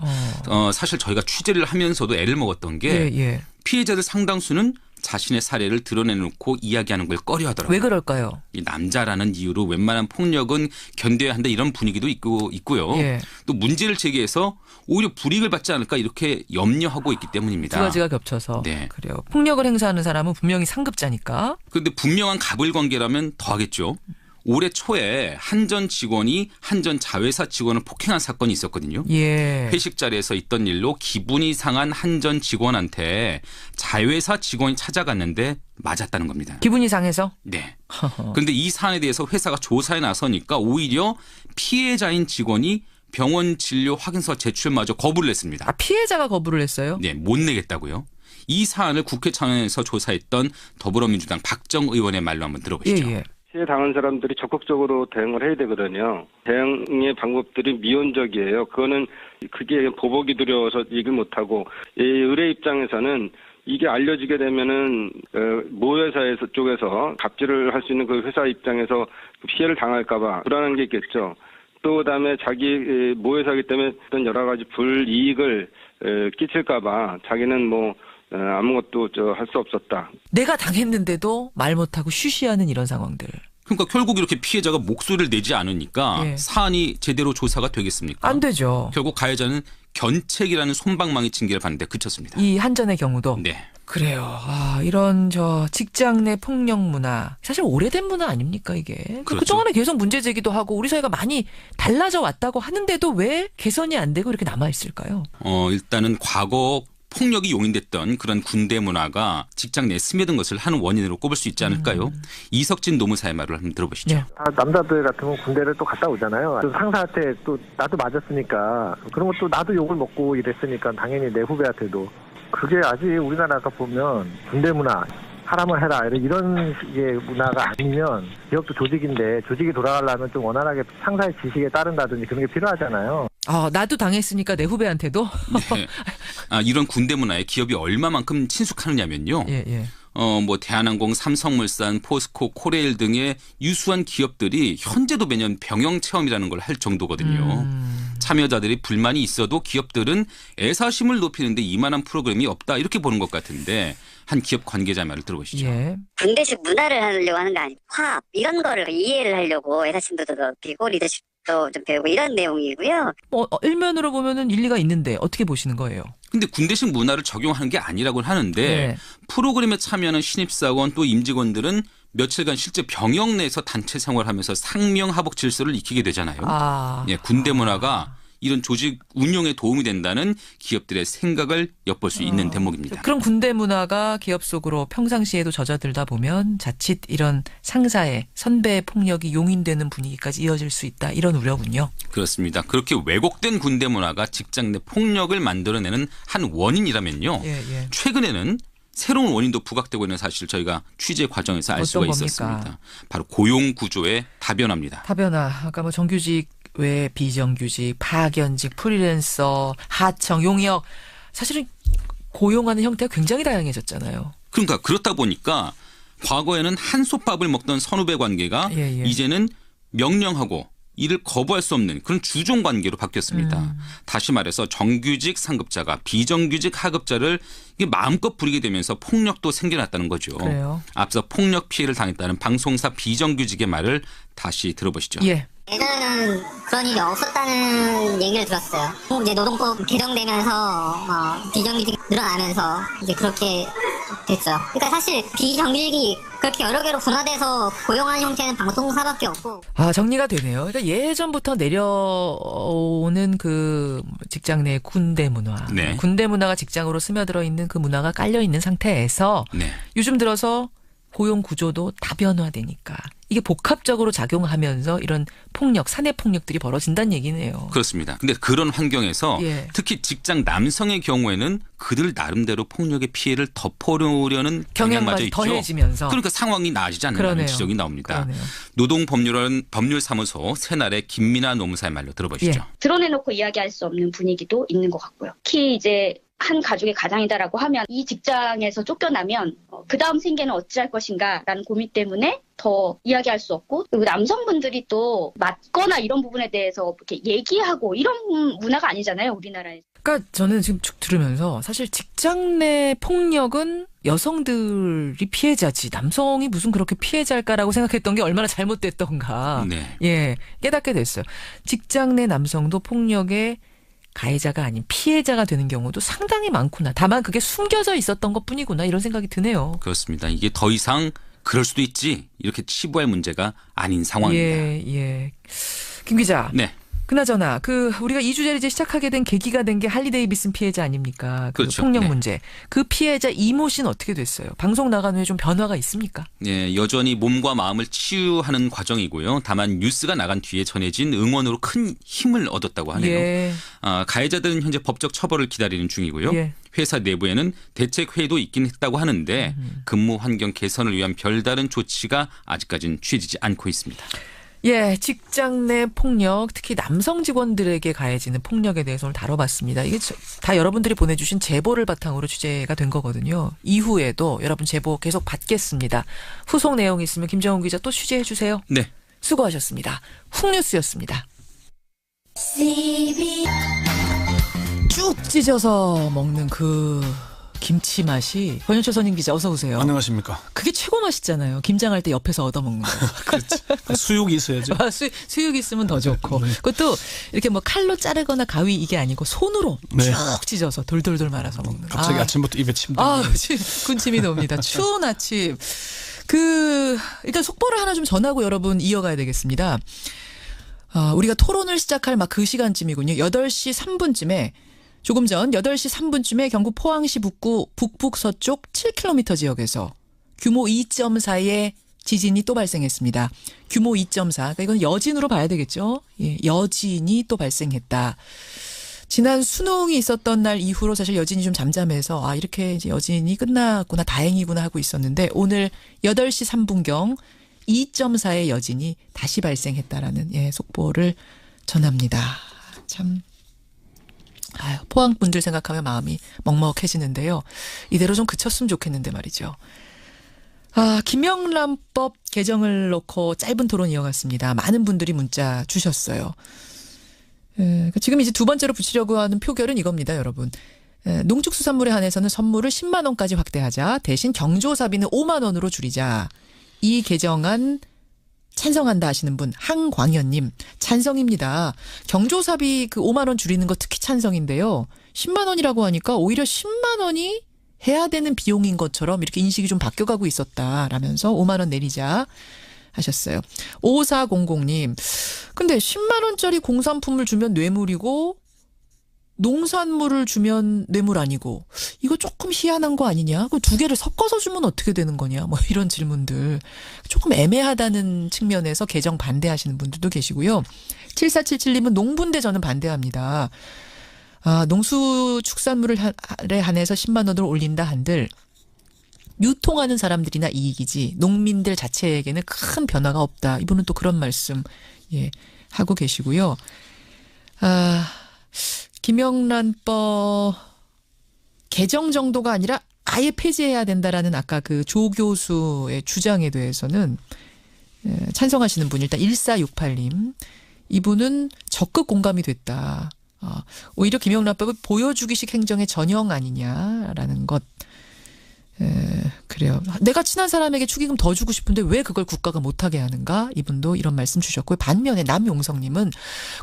사실 저희가 취재를 하면서도 애를 먹었던 게 피해자들 상당수는 자신의 사례를 드러내놓고 이야기하는 걸 꺼려하더라고요.
왜 그럴까요?
이 남자라는 이유로 웬만한 폭력은 견뎌야 한다 이런 분위기도 있고요. 또 문제를 제기해서 오히려 불이익을 받지 않을까 이렇게 염려하고 있기 때문입니다.
두 가지가 겹쳐서.
네.
그래요. 폭력을 행사하는 사람은 분명히 상급자니까.
그런데 분명한 갑을관계라면 더하겠죠. 올해 초에 한전 직원이 한전 자회사 직원을 폭행한 사건이 있었거든요. 회식 자리에서 있던 일로 기분이 상한 한전 직원한테 자회사 직원이 찾아갔는데 맞았다는 겁니다.
기분이 상해서?
네. 그런데 이 사안에 대해서 회사가 조사에 나서니까 오히려 피해자인 직원이 병원 진료 확인서 제출마저 거부를 했습니다.
피해자가 거부를 했어요?
네. 못 내겠다고요. 이 사안을 국회 차원에서 조사했던 더불어민주당 박정 의원의 말로 한번 들어보시죠.
피해 당한 사람들이 적극적으로 대응을 해야 되거든요. 대응의 방법들이 미온적이에요. 그게 보복이 두려워서 얘기를 못하고 의뢰 입장에서는 이게 알려지게 되면은 모 회사에서 쪽에서 갑질을 할 수 있는 그 회사 입장에서 피해를 당할까봐 불안한 게 있겠죠. 또 그다음에 자기 모 회사이기 때문에 어떤 여러 가지 불이익을 끼칠까봐 자기는 아무것도 할 수 없었다.
내가 당했는데도 말 못하고 쉬쉬하는 이런 상황들.
그러니까 결국 이렇게 피해자가 목소리를 내지 않으니까 사안이 제대로 조사가 되겠습니까?
안 되죠.
결국 가해자는 견책이라는 솜방망이 징계를 받는데 그쳤습니다.
이 한전의 경우도?
네.
그래요. 이런 직장 내 폭력 문화 사실 오래된 문화 아닙니까 이게?
그렇죠.
그동안에 계속 문제 제기도 하고 우리 사회가 많이 달라져 왔다고 하는데도 왜 개선이 안 되고 이렇게 남아 있을까요?
일단은 과거 폭력이 용인됐던 그런 군대 문화가 직장 내에 스며든 것을 한 원인으로 꼽을 수 있지 않을까요? 이석진 노무사의 말을 한번 들어보시죠.
남자들 같으면 군대를 또 갔다 오잖아요. 또 상사한테 또 나도 맞았으니까 그런 것도 나도 욕을 먹고 이랬으니까 당연히 내 후배한테도 그게 아직 우리나라가 보면 군대 문화 하라면 해라 이런 식의 문화가 아니면 기업도 조직인데 조직이 돌아가려면 좀 원활하게 상사의 지식에 따른다든지 그런 게 필요하잖아요.
나도 당했으니까 내 후배한테도?
네. 이런 군대 문화에 기업이 얼마만큼 친숙하느냐면요. 대한항공, 삼성물산, 포스코, 코레일 등의 유수한 기업들이 현재도 매년 병영 체험이라는 걸 할 정도거든요. 참여자들이 불만이 있어도 기업들은 애사심을 높이는데 이만한 프로그램이 없다 이렇게 보는 것 같은데 한 기업 관계자 말을 들어보시죠.
군대식 문화를 하려고 하는 게 아니고 화합 이런 거를 이해를 하려고 애사심도 더 높이고 리더십도 좀 배우고 이런 내용이고요.
일면으로 보면은 일리가 있는데 어떻게 보시는 거예요?
근데 군대식 문화를 적용하는 게 아니라고 하는데 프로그램에 참여하는 신입사원 또 임직원들은 며칠간 실제 병영 내에서 단체 생활하면서 상명하복 질서를 익히게 되잖아요. 군대 문화가 이런 조직 운영에 도움이 된다는 기업들의 생각을 엿볼 수 있는 대목입니다.
그럼 군대 문화가 기업 속으로 평상시에도 젖어들다 보면 자칫 이런 상사의 선배의 폭력이 용인되는 분위기까지 이어질 수 있다. 이런 우려군요.
그렇습니다. 그렇게 왜곡된 군대 문화가 직장 내 폭력을 만들어내는 한 원인이라면요. 최근에는 새로운 원인도 부각되고 있는 사실을 저희가 취재 과정에서 알 수가 있었습니다. 바로 고용 구조의 다변화입니다.
다변화. 아까 정규직 외 비정규직, 파견직, 프리랜서, 하청, 용역. 사실은 고용하는 형태가 굉장히 다양해졌잖아요.
그러니까 그렇다 보니까 과거에는 한솥밥을 먹던 선후배 관계가 이제는 명령하고 이를 거부할 수 없는 그런 주종 관계로 바뀌었습니다. 다시 말해서 정규직 상급자가 비정규직 하급자를 마음껏 부리게 되면서 폭력도 생겨났다는 거죠.
그래요?
앞서 폭력 피해를 당했다는 방송사 비정규직의 말을 다시 들어보시죠.
예전에는 그런 일이 없었다는 얘기를 들었어요. 이제 노동법 개정되면서 비정규직이 늘어나면서 이제 그렇게 됐죠. 그러니까 사실 비정규직이 그렇게 여러 개로 분화돼서 고용하는 형태는 방송사밖에 없고.
정리가 되네요. 그러니까 예전부터 내려오는 그 직장 내 군대 문화, 군대 문화가 직장으로 스며들어 있는 그 문화가 깔려 있는 상태에서 요즘 들어서 고용 구조도 다변화되니까 이게 복합적으로 작용하면서 이런 폭력, 사내 폭력들이 벌어진다는 얘기네요.
그렇습니다. 근데 그런 환경에서
예.
특히 직장 남성의 경우에는 그들 나름대로 폭력의 피해를 덮어려는 경향마저 있죠.
더해지면서.
그러니까 상황이 나아지지 않는다는
그러네요.
지적이 나옵니다.
그러네요.
노동법률사무소 새날의 김민아 노무사의 말로 들어보시죠.
예.
드러내놓고 이야기할 수 없는 분위기도 있는 것 같고요. 특히 이제 한 가족의 가장이다라고 하면 이 직장에서 쫓겨나면 그 다음 생계는 어찌할 것인가라는 고민 때문에 더 이야기할 수 없고, 그리고 남성분들이 또 맞거나 이런 부분에 대해서 이렇게 얘기하고 이런 문화가 아니잖아요, 우리나라에서.
그러니까 저는 지금 쭉 들으면서 사실 직장 내 폭력은 여성들이 피해자지 남성이 무슨 그렇게 피해자일까라고 생각했던 게 얼마나 잘못됐던가.
네.
예, 깨닫게 됐어요. 직장 내 남성도 폭력의 가해자가 아닌 피해자가 되는 경우도 상당히 많구나. 다만 그게 숨겨져 있었던 것뿐이구나 이런 생각이 드네요.
그렇습니다. 이게 더 이상 그럴 수도 있지 이렇게 치부할 문제가 아닌 상황입니다.
예. 김 기자.
네.
그나저나 우리가 이 주제를 이제 시작하게 된 계기가 된 게 할리 데이비슨 피해자 아닙니까?
그렇죠.
폭력
네.
문제. 그 피해자 이모 씨는 어떻게 됐어요? 방송 나간 후에 좀 변화가 있습니까?
네, 여전히 몸과 마음을 치유하는 과정이고요. 다만 뉴스가 나간 뒤에 전해진 응원으로 큰 힘을 얻었다고 하네요.
예.
가해자들은 현재 법적 처벌을 기다리는 중이고요.
예.
회사 내부에는 대책회의도 있긴 했다고 하는데 근무 환경 개선을 위한 별다른 조치가 아직까지는 취해지지 않고 있습니다.
예, 직장 내 폭력, 특히 남성 직원들에게 가해지는 폭력에 대해서 오늘 다뤄봤습니다. 이게 다 여러분들이 보내주신 제보를 바탕으로 취재가 된 거거든요. 이후에도 여러분 제보 계속 받겠습니다. 후속 내용 있으면 김정훈 기자 또 취재해 주세요.
네.
수고하셨습니다. 훅뉴스였습니다. 쭉 찢어서 먹는 그 김치 맛이 권현철 선임 기자 어서 오세요.
안녕하십니까.
그게 최고 맛있잖아요. 김장할 때 옆에서 얻어먹는 거.
그렇지. 수육이 있어야죠.
수육이 있으면 더 좋고. 그것도 이렇게 뭐 칼로 자르거나 가위 이게 아니고 손으로 쭉 찢어서 돌돌돌 말아서 먹는.
갑자기 아침부터 입에 침
군침이 돕니다. 추운 아침. 일단 속보를 하나 좀 전하고 여러분 이어가야 되겠습니다. 우리가 토론을 시작할 막 그 시간쯤이군요. 8시 3분쯤에 조금 전 8시 3분쯤에 경북 포항시 북구 북북서쪽 7km 지역에서 규모 2.4의 지진이 또 발생했습니다. 규모 2.4. 그러니까 이건 여진으로 봐야 되겠죠. 예, 여진이 또 발생했다. 지난 수능이 있었던 날 이후로 사실 여진이 좀 잠잠해서 이렇게 이제 여진이 끝났구나 다행이구나 하고 있었는데 오늘 8시 3분경 2.4의 여진이 다시 발생했다라는 속보를 전합니다. 참. 포항 분들 생각하면 마음이 먹먹해지는데요. 이대로 좀 그쳤으면 좋겠는데 말이죠. 김영란법 개정을 놓고 짧은 토론 이어갔습니다. 많은 분들이 문자 주셨어요. 지금 이제 두 번째로 붙이려고 하는 표결은 이겁니다, 여러분. 농축수산물에 한해서는 선물을 10만 원까지 확대하자. 대신 경조사비는 5만 원으로 줄이자. 이 개정안 찬성한다 하시는 분 항광현님 찬성입니다. 경조사비 5만 원 줄이는 거 특히 찬성인데요. 10만 원이라고 하니까 오히려 10만 원이 해야 되는 비용인 것처럼 이렇게 인식이 좀 바뀌어가고 있었다라면서 5만 원 내리자 하셨어요. 5400님 근데 10만 원짜리 공산품을 주면 뇌물이고 농산물을 주면 뇌물 아니고 이거 조금 희한한 거 아니냐? 그 두 개를 섞어서 주면 어떻게 되는 거냐? 뭐 이런 질문들 조금 애매하다는 측면에서 개정 반대하시는 분들도 계시고요. 7477님은 농분대 저는 반대합니다. 농수축산물에 한해서 10만 원으로 올린다 한들 유통하는 사람들이나 이익이지 농민들 자체에게는 큰 변화가 없다. 이분은 또 그런 말씀 하고 계시고요. 김영란법 개정 정도가 아니라 아예 폐지해야 된다라는 아까 그 조 교수의 주장에 대해서는 찬성하시는 분 일단 1468님 이분은 적극 공감이 됐다. 오히려 김영란법을 보여주기식 행정의 전형 아니냐라는 것. 그래요. 내가 친한 사람에게 축의금 더 주고 싶은데 왜 그걸 국가가 못하게 하는가? 이분도 이런 말씀 주셨고요. 반면에 남용성님은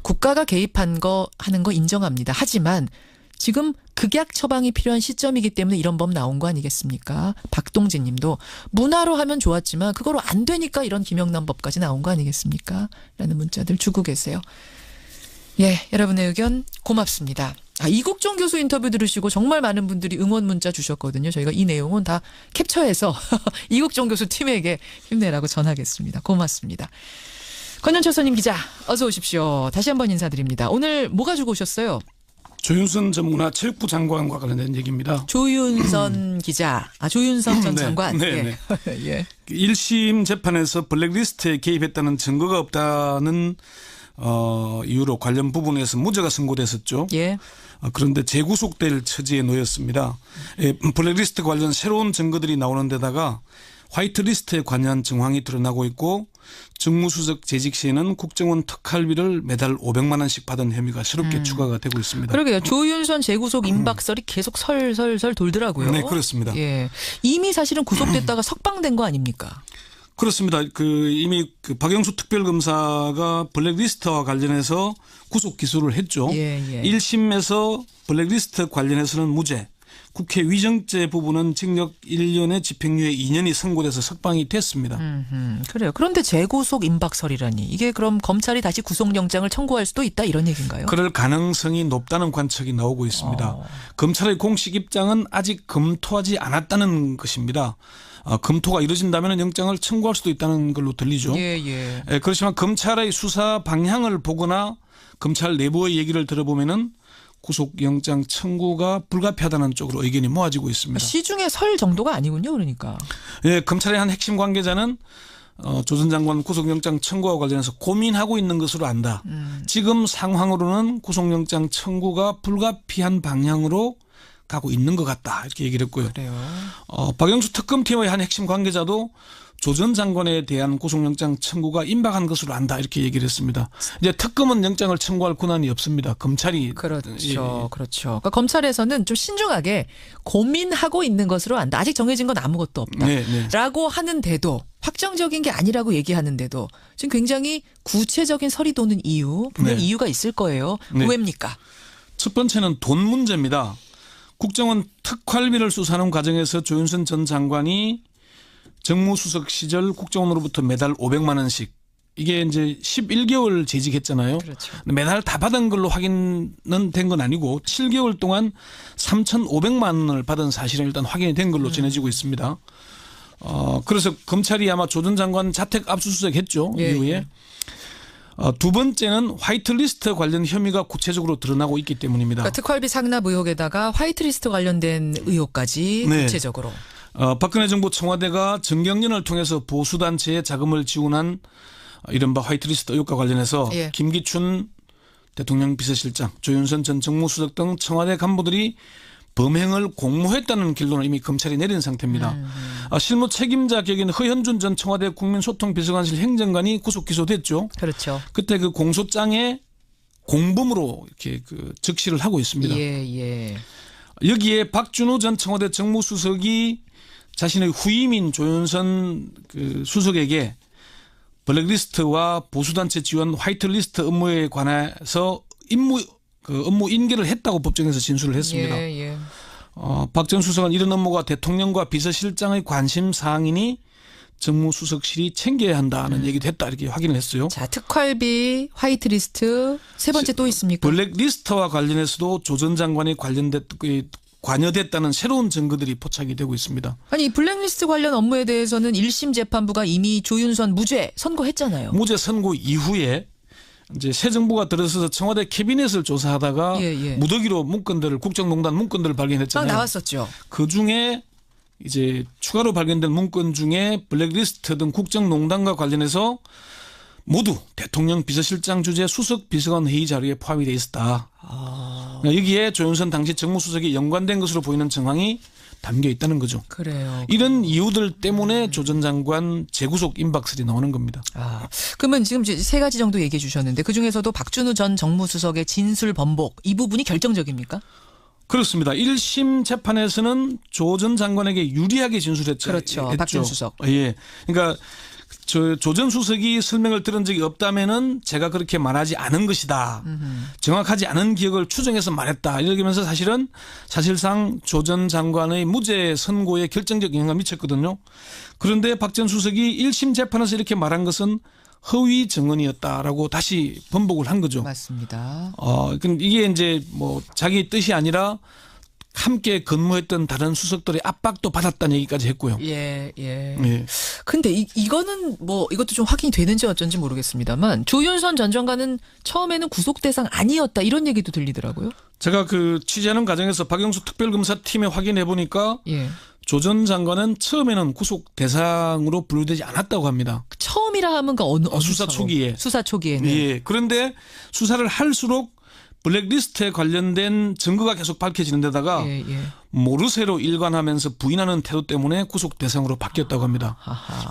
국가가 개입한 거 하는 거 인정합니다. 하지만 지금 극약 처방이 필요한 시점이기 때문에 이런 법 나온 거 아니겠습니까? 박동진 님도 문화로 하면 좋았지만 그거로 안 되니까 이런 김영란법까지 나온 거 아니겠습니까? 라는 문자들 주고 계세요. 예, 여러분의 의견 고맙습니다. 이국종 교수 인터뷰 들으시고 정말 많은 분들이 응원 문자 주셨거든요. 저희가 이 내용은 다 캡처해서 이국종 교수 팀에게 힘내라고 전하겠습니다. 고맙습니다. 권현철 선임 기자 어서 오십시오. 다시 한번 인사드립니다. 오늘 뭐 가지고 오셨어요?
조윤선 전 문화체육부 장관과 관련된 얘기입니다.
조윤선 기자, 조윤선 전 장관.
네.
예.
1심 재판에서 블랙리스트에 개입했다는 증거가 없다는 이유로 관련 부분에서 무죄가 선고됐었죠.
예.
그런데 재구속될 처지에 놓였습니다. 블랙리스트 관련 새로운 증거들이 나오는 데다가 화이트리스트에 관한 정황이 드러나고 있고 정무수석 재직 시에는 국정원 특활비를 매달 500만 원씩 받은 혐의가 새롭게 추가가 되고 있습니다.
그러게요. 조윤선 재구속 임박설이 계속 설설설 돌더라고요.
네, 그렇습니다.
예. 이미 사실은 구속됐다가 석방된 거 아닙니까?
그렇습니다. 이미 박영수 특별검사가 블랙리스트와 관련해서 구속 기소를 했죠.
예.
1심에서 블랙리스트 관련해서는 무죄, 국회 위정죄 부분은 징역 1년에 집행유예 2년이 선고돼서 석방이 됐습니다.
그래요. 그런데 재구속 임박설이라니 이게 그럼 검찰이 다시 구속영장을 청구할 수도 있다 이런 얘기인가요?
그럴 가능성이 높다는 관측이 나오고 있습니다. 검찰의 공식 입장은 아직 검토하지 않았다는 것입니다. 검토가 이루어진다면 영장을 청구할 수도 있다는 걸로 들리죠.
예.
그렇지만 검찰의 수사 방향을 보거나 검찰 내부의 얘기를 들어보면은 구속영장 청구가 불가피하다는 쪽으로 의견이 모아지고 있습니다.
시중에 설 정도가 아니군요, 그러니까.
예, 검찰의 한 핵심 관계자는 조 전 장관 구속영장 청구와 관련해서 고민하고 있는 것으로 안다. 지금 상황으로는 구속영장 청구가 불가피한 방향으로 가고 있는 것 같다. 이렇게 얘기를 했고요.
그래요.
박영수 특검팀의 한 핵심 관계자도 조 전 장관에 대한 구속영장 청구가 임박한 것으로 안다. 이렇게 얘기를 했습니다. 이제 특검은 영장을 청구할 권한이 없습니다. 검찰이.
그렇죠. 그러니까 검찰에서는 좀 신중하게 고민하고 있는 것으로 안다. 아직 정해진 건 아무것도 없다. 라고 하는데도 확정적인 게 아니라고 얘기하는데도 지금 굉장히 구체적인 설이 도는 이유, 분명 이유가 있을 거예요. 왜입니까?
첫 번째는 돈 문제입니다. 국정원 특활비를 수사하는 과정에서 조윤선 전 장관이 정무수석 시절 국정원으로부터 매달 500만 원씩 이게 이제 11개월 재직했잖아요.
그렇죠.
매달 다 받은 걸로 확인은 된 건 아니고 7개월 동안 3,500만 원을 받은 사실은 일단 확인이 된 걸로 전해지고 있습니다. 그래서 검찰이 아마 조 전 장관 자택 압수수색했죠. 이후에. 두 번째는 화이트리스트 관련 혐의가 구체적으로 드러나고 있기 때문입니다.
그러니까 특활비 상납 의혹에다가 화이트리스트 관련된 의혹까지 구체적으로.
박근혜 정부 청와대가 정경련을 통해서 보수단체에 자금을 지원한 이른바 화이트리스트 의혹과 관련해서 김기춘 대통령 비서실장, 조윤선 전 정무수석 등 청와대 간부들이 범행을 공모했다는 결론을 이미 검찰이 내린 상태입니다. 실무 책임자 격인 허현준 전 청와대 국민소통비서관실 행정관이 구속 기소됐죠.
그렇죠.
그때 그 공소장에 공범으로 이렇게 적시를 하고 있습니다. 여기에 박준호 전 청와대 정무수석이 자신의 후임인 조윤선 수석에게 블랙리스트와 보수단체 지원 화이트리스트 업무에 관해서 업무 인계를 했다고 법정에서 진술을 했습니다. 박 전 수석은 이런 업무가 대통령과 비서실장의 관심 사항이니 정무수석실이 챙겨야 한다는 얘기도 했다 이렇게 확인을 했어요.
자, 특활비, 화이트리스트 세 번째 또 있습니까?
블랙리스트와 관련해서도 조 전 장관이 관여됐다는 새로운 증거들이 포착이 되고 있습니다.
아니 블랙리스트 관련 업무에 대해서는 1심 재판부가 이미 조윤선 무죄 선고했잖아요.
무죄 선고 이후에 이제 새 정부가 들어서서 청와대 캐비넷을 조사하다가 무더기로 문건들을 국정농단 문건들을 발견했잖아요.
나왔었죠.
그 중에 이제 추가로 발견된 문건 중에 블랙리스트 등 국정농단과 관련해서 모두 대통령 비서실장 주재 수석 비서관 회의 자료에 포함이 되어 있었다. 여기에 조윤선 당시 정무수석이 연관된 것으로 보이는 정황이 담겨 있다는 거죠.
그래요.
이런 이유들 때문에 조 전 장관 재구속 임박설이 나오는 겁니다.
그러면 지금 세 가지 정도 얘기해 주셨는데 그중에서도 박준우 전 정무수석의 진술 번복 이 부분이 결정적입니까?
그렇습니다. 1심 재판에서는 조 전 장관에게 유리하게 진술했죠.
그렇죠. 박준 수석.
그러니까 조 전 수석이 설명을 들은 적이 없다면은 제가 그렇게 말하지 않은 것이다. 정확하지 않은 기억을 추정해서 말했다. 이러면서 사실상 조 전 장관의 무죄 선고에 결정적 영향을 미쳤거든요. 그런데 박 전 수석이 1심 재판에서 이렇게 말한 것은 허위 증언이었다라고 다시 번복을 한 거죠.
맞습니다.
이게 이제 뭐 자기 뜻이 아니라 함께 근무했던 다른 수석들의 압박도 받았다는 얘기까지 했고요.
예. 근데 이거는 뭐 이것도 좀 확인이 되는지 어쩐지 모르겠습니다만 조윤선 전 장관은 처음에는 구속 대상 아니었다 이런 얘기도 들리더라고요.
제가 그 취재하는 과정에서 박영수 특별검사팀에 확인해 보니까 조 전 장관은 처음에는 구속 대상으로 분류되지 않았다고 합니다.
처음이라 하면 어느
수사 초기에.
수사 초기에는.
예. 그런데 수사를 할수록 블랙리스트에 관련된 증거가 계속 밝혀지는 데다가 모르쇠로 일관하면서 부인하는 태도 때문에 구속 대상으로 바뀌었다고 합니다.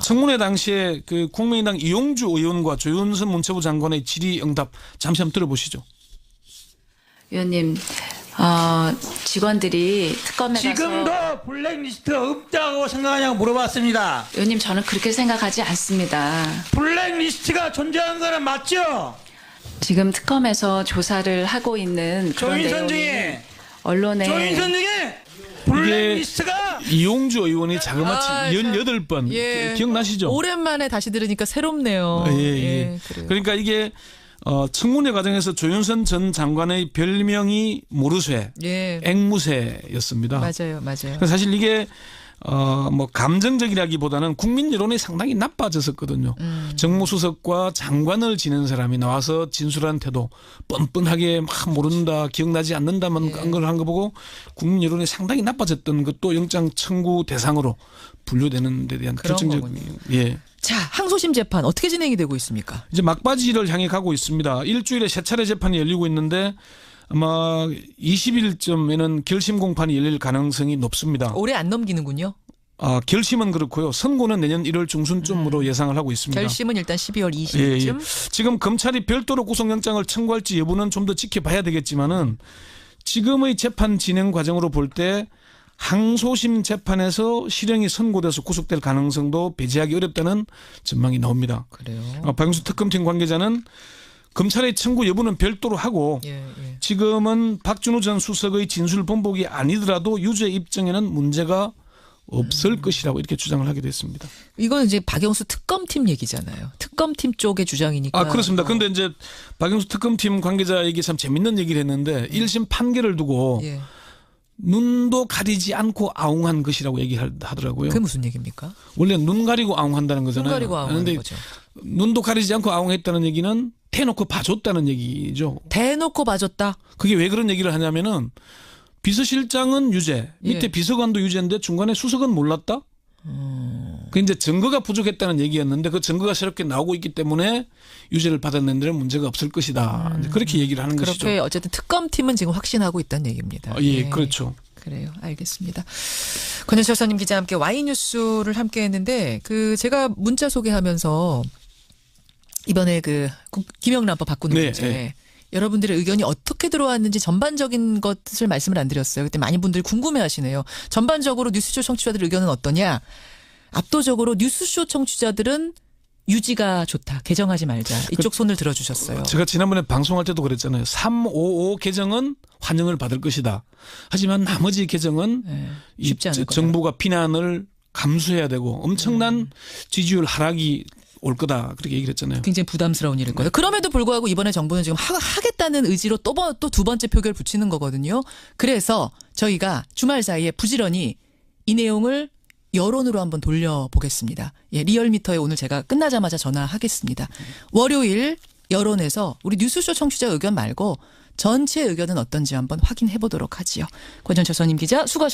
청문회 당시에 그 국민의당 이용주 의원과 조윤선 문체부 장관의 질의응답 잠시 한번 들어보시죠.
의원님, 직원들이 특검에
지금도
가서
블랙리스트 없다고 생각하냐고 물어봤습니다.
의원님, 저는 그렇게 생각하지 않습니다.
블랙리스트가 존재하는 거는 맞죠?
지금 특검에서 조사를 하고 있는 그런
조인선
내용이
중에
언론에
조인선 중에 블랙리스트가
이용주 의원이 자그마치 18번 기억나시죠?
오랜만에 다시 들으니까 새롭네요.
예. 그러니까 이게 청문회 과정에서 조윤선 전 장관의 별명이 모르쇠, 앵무새였습니다.
맞아요.
그래서 사실 이게 뭐 감정적이라기보다는 국민 여론이 상당히 나빠졌었거든요. 정무수석과 장관을 지낸 사람이 나와서 진술한 태도, 뻔뻔하게 막 모른다, 기억나지 않는다만 걸 한 거 보고 국민 여론이 상당히 나빠졌던 것도 영장 청구 대상으로 분류되는 데 대한 결정적인
자, 항소심 재판 어떻게 진행이 되고 있습니까?
이제 막바지를 향해 가고 있습니다. 일주일에 3차례 재판이 열리고 있는데 아마 20일쯤에는 결심 공판이 열릴 가능성이 높습니다.
올해 안 넘기는군요.
결심은 그렇고요. 선고는 내년 1월 중순쯤으로 예상을 하고 있습니다.
결심은 일단 12월 20일쯤.
지금 검찰이 별도로 구속영장을 청구할지 여부는 좀 더 지켜봐야 되겠지만은 지금의 재판 진행 과정으로 볼 때 항소심 재판에서 실형이 선고돼서 구속될 가능성도 배제하기 어렵다는 전망이 나옵니다.
그래요.
박영수 특검팀 관계자는 검찰의 청구 여부는 별도로 하고 지금은 박준호 전 수석의 진술 번복이 아니더라도 유죄 입증에는 문제가 없을 것이라고 이렇게 주장을 하게 됐습니다.
이건 이제 박영수 특검팀 얘기잖아요. 특검팀 쪽의 주장이니까.
그렇습니다. 그런데 이제 박영수 특검팀 관계자에게 참 재밌는 얘기를 했는데 1심 판결을 두고 눈도 가리지 않고 아웅한 것이라고 얘기하더라고요.
그게 무슨 얘기입니까?
원래 눈 가리고 아웅한다는 거잖아요.
눈 가리고 아웅하는 거죠.
눈도 가리지 않고 아웅했다는 얘기는 대놓고 봐줬다는 얘기죠.
대놓고 봐줬다?
그게 왜 그런 얘기를 하냐면은 비서실장은 유죄, 밑에 비서관도 유죄인데 중간에 수석은 몰랐다? 그 이제 증거가 부족했다는 얘기였는데 그 증거가 새롭게 나오고 있기 때문에 유죄를 받았는 데는 문제가 없을 것이다. 그렇게 얘기를 하는 것이죠.
그렇게 어쨌든 특검팀은 지금 확신하고 있다는 얘기입니다.
그렇죠.
그래요. 알겠습니다. 권현철 선임 기자와 함께 와이뉴스를 함께 했는데 제가 문자 소개하면서 이번에 김영란법 바꾸는 문제 여러분들의 의견이 어떻게 들어왔는지 전반적인 것을 말씀을 안 드렸어요. 그때 많은 분들이 궁금해하시네요. 전반적으로 뉴스쇼 청취자들 의견은 어떠냐? 압도적으로 뉴스쇼 청취자들은 유지가 좋다. 개정하지 말자. 이쪽 손을 들어주셨어요.
제가 지난번에 방송할 때도 그랬잖아요. 355 개정은 환영을 받을 것이다. 하지만 나머지 개정은
쉽지 않을 거다.
정부가 비난을 감수해야 되고 엄청난 지지율 하락이 올 거다. 그렇게 얘기를 했잖아요.
굉장히 부담스러운 일일 거예요. 그럼에도 불구하고 이번에 정부는 지금 하겠다는 의지로 또 두 번째 표결 붙이는 거거든요. 그래서 저희가 주말 사이에 부지런히 이 내용을 여론으로 한번 돌려보겠습니다. 리얼미터에 오늘 제가 끝나자마자 전화하겠습니다. 월요일 여론에서 우리 뉴스쇼 청취자 의견 말고 전체 의견은 어떤지 한번 확인해 보도록 하지요. 권현철 선임 기자 수고하셨습니다.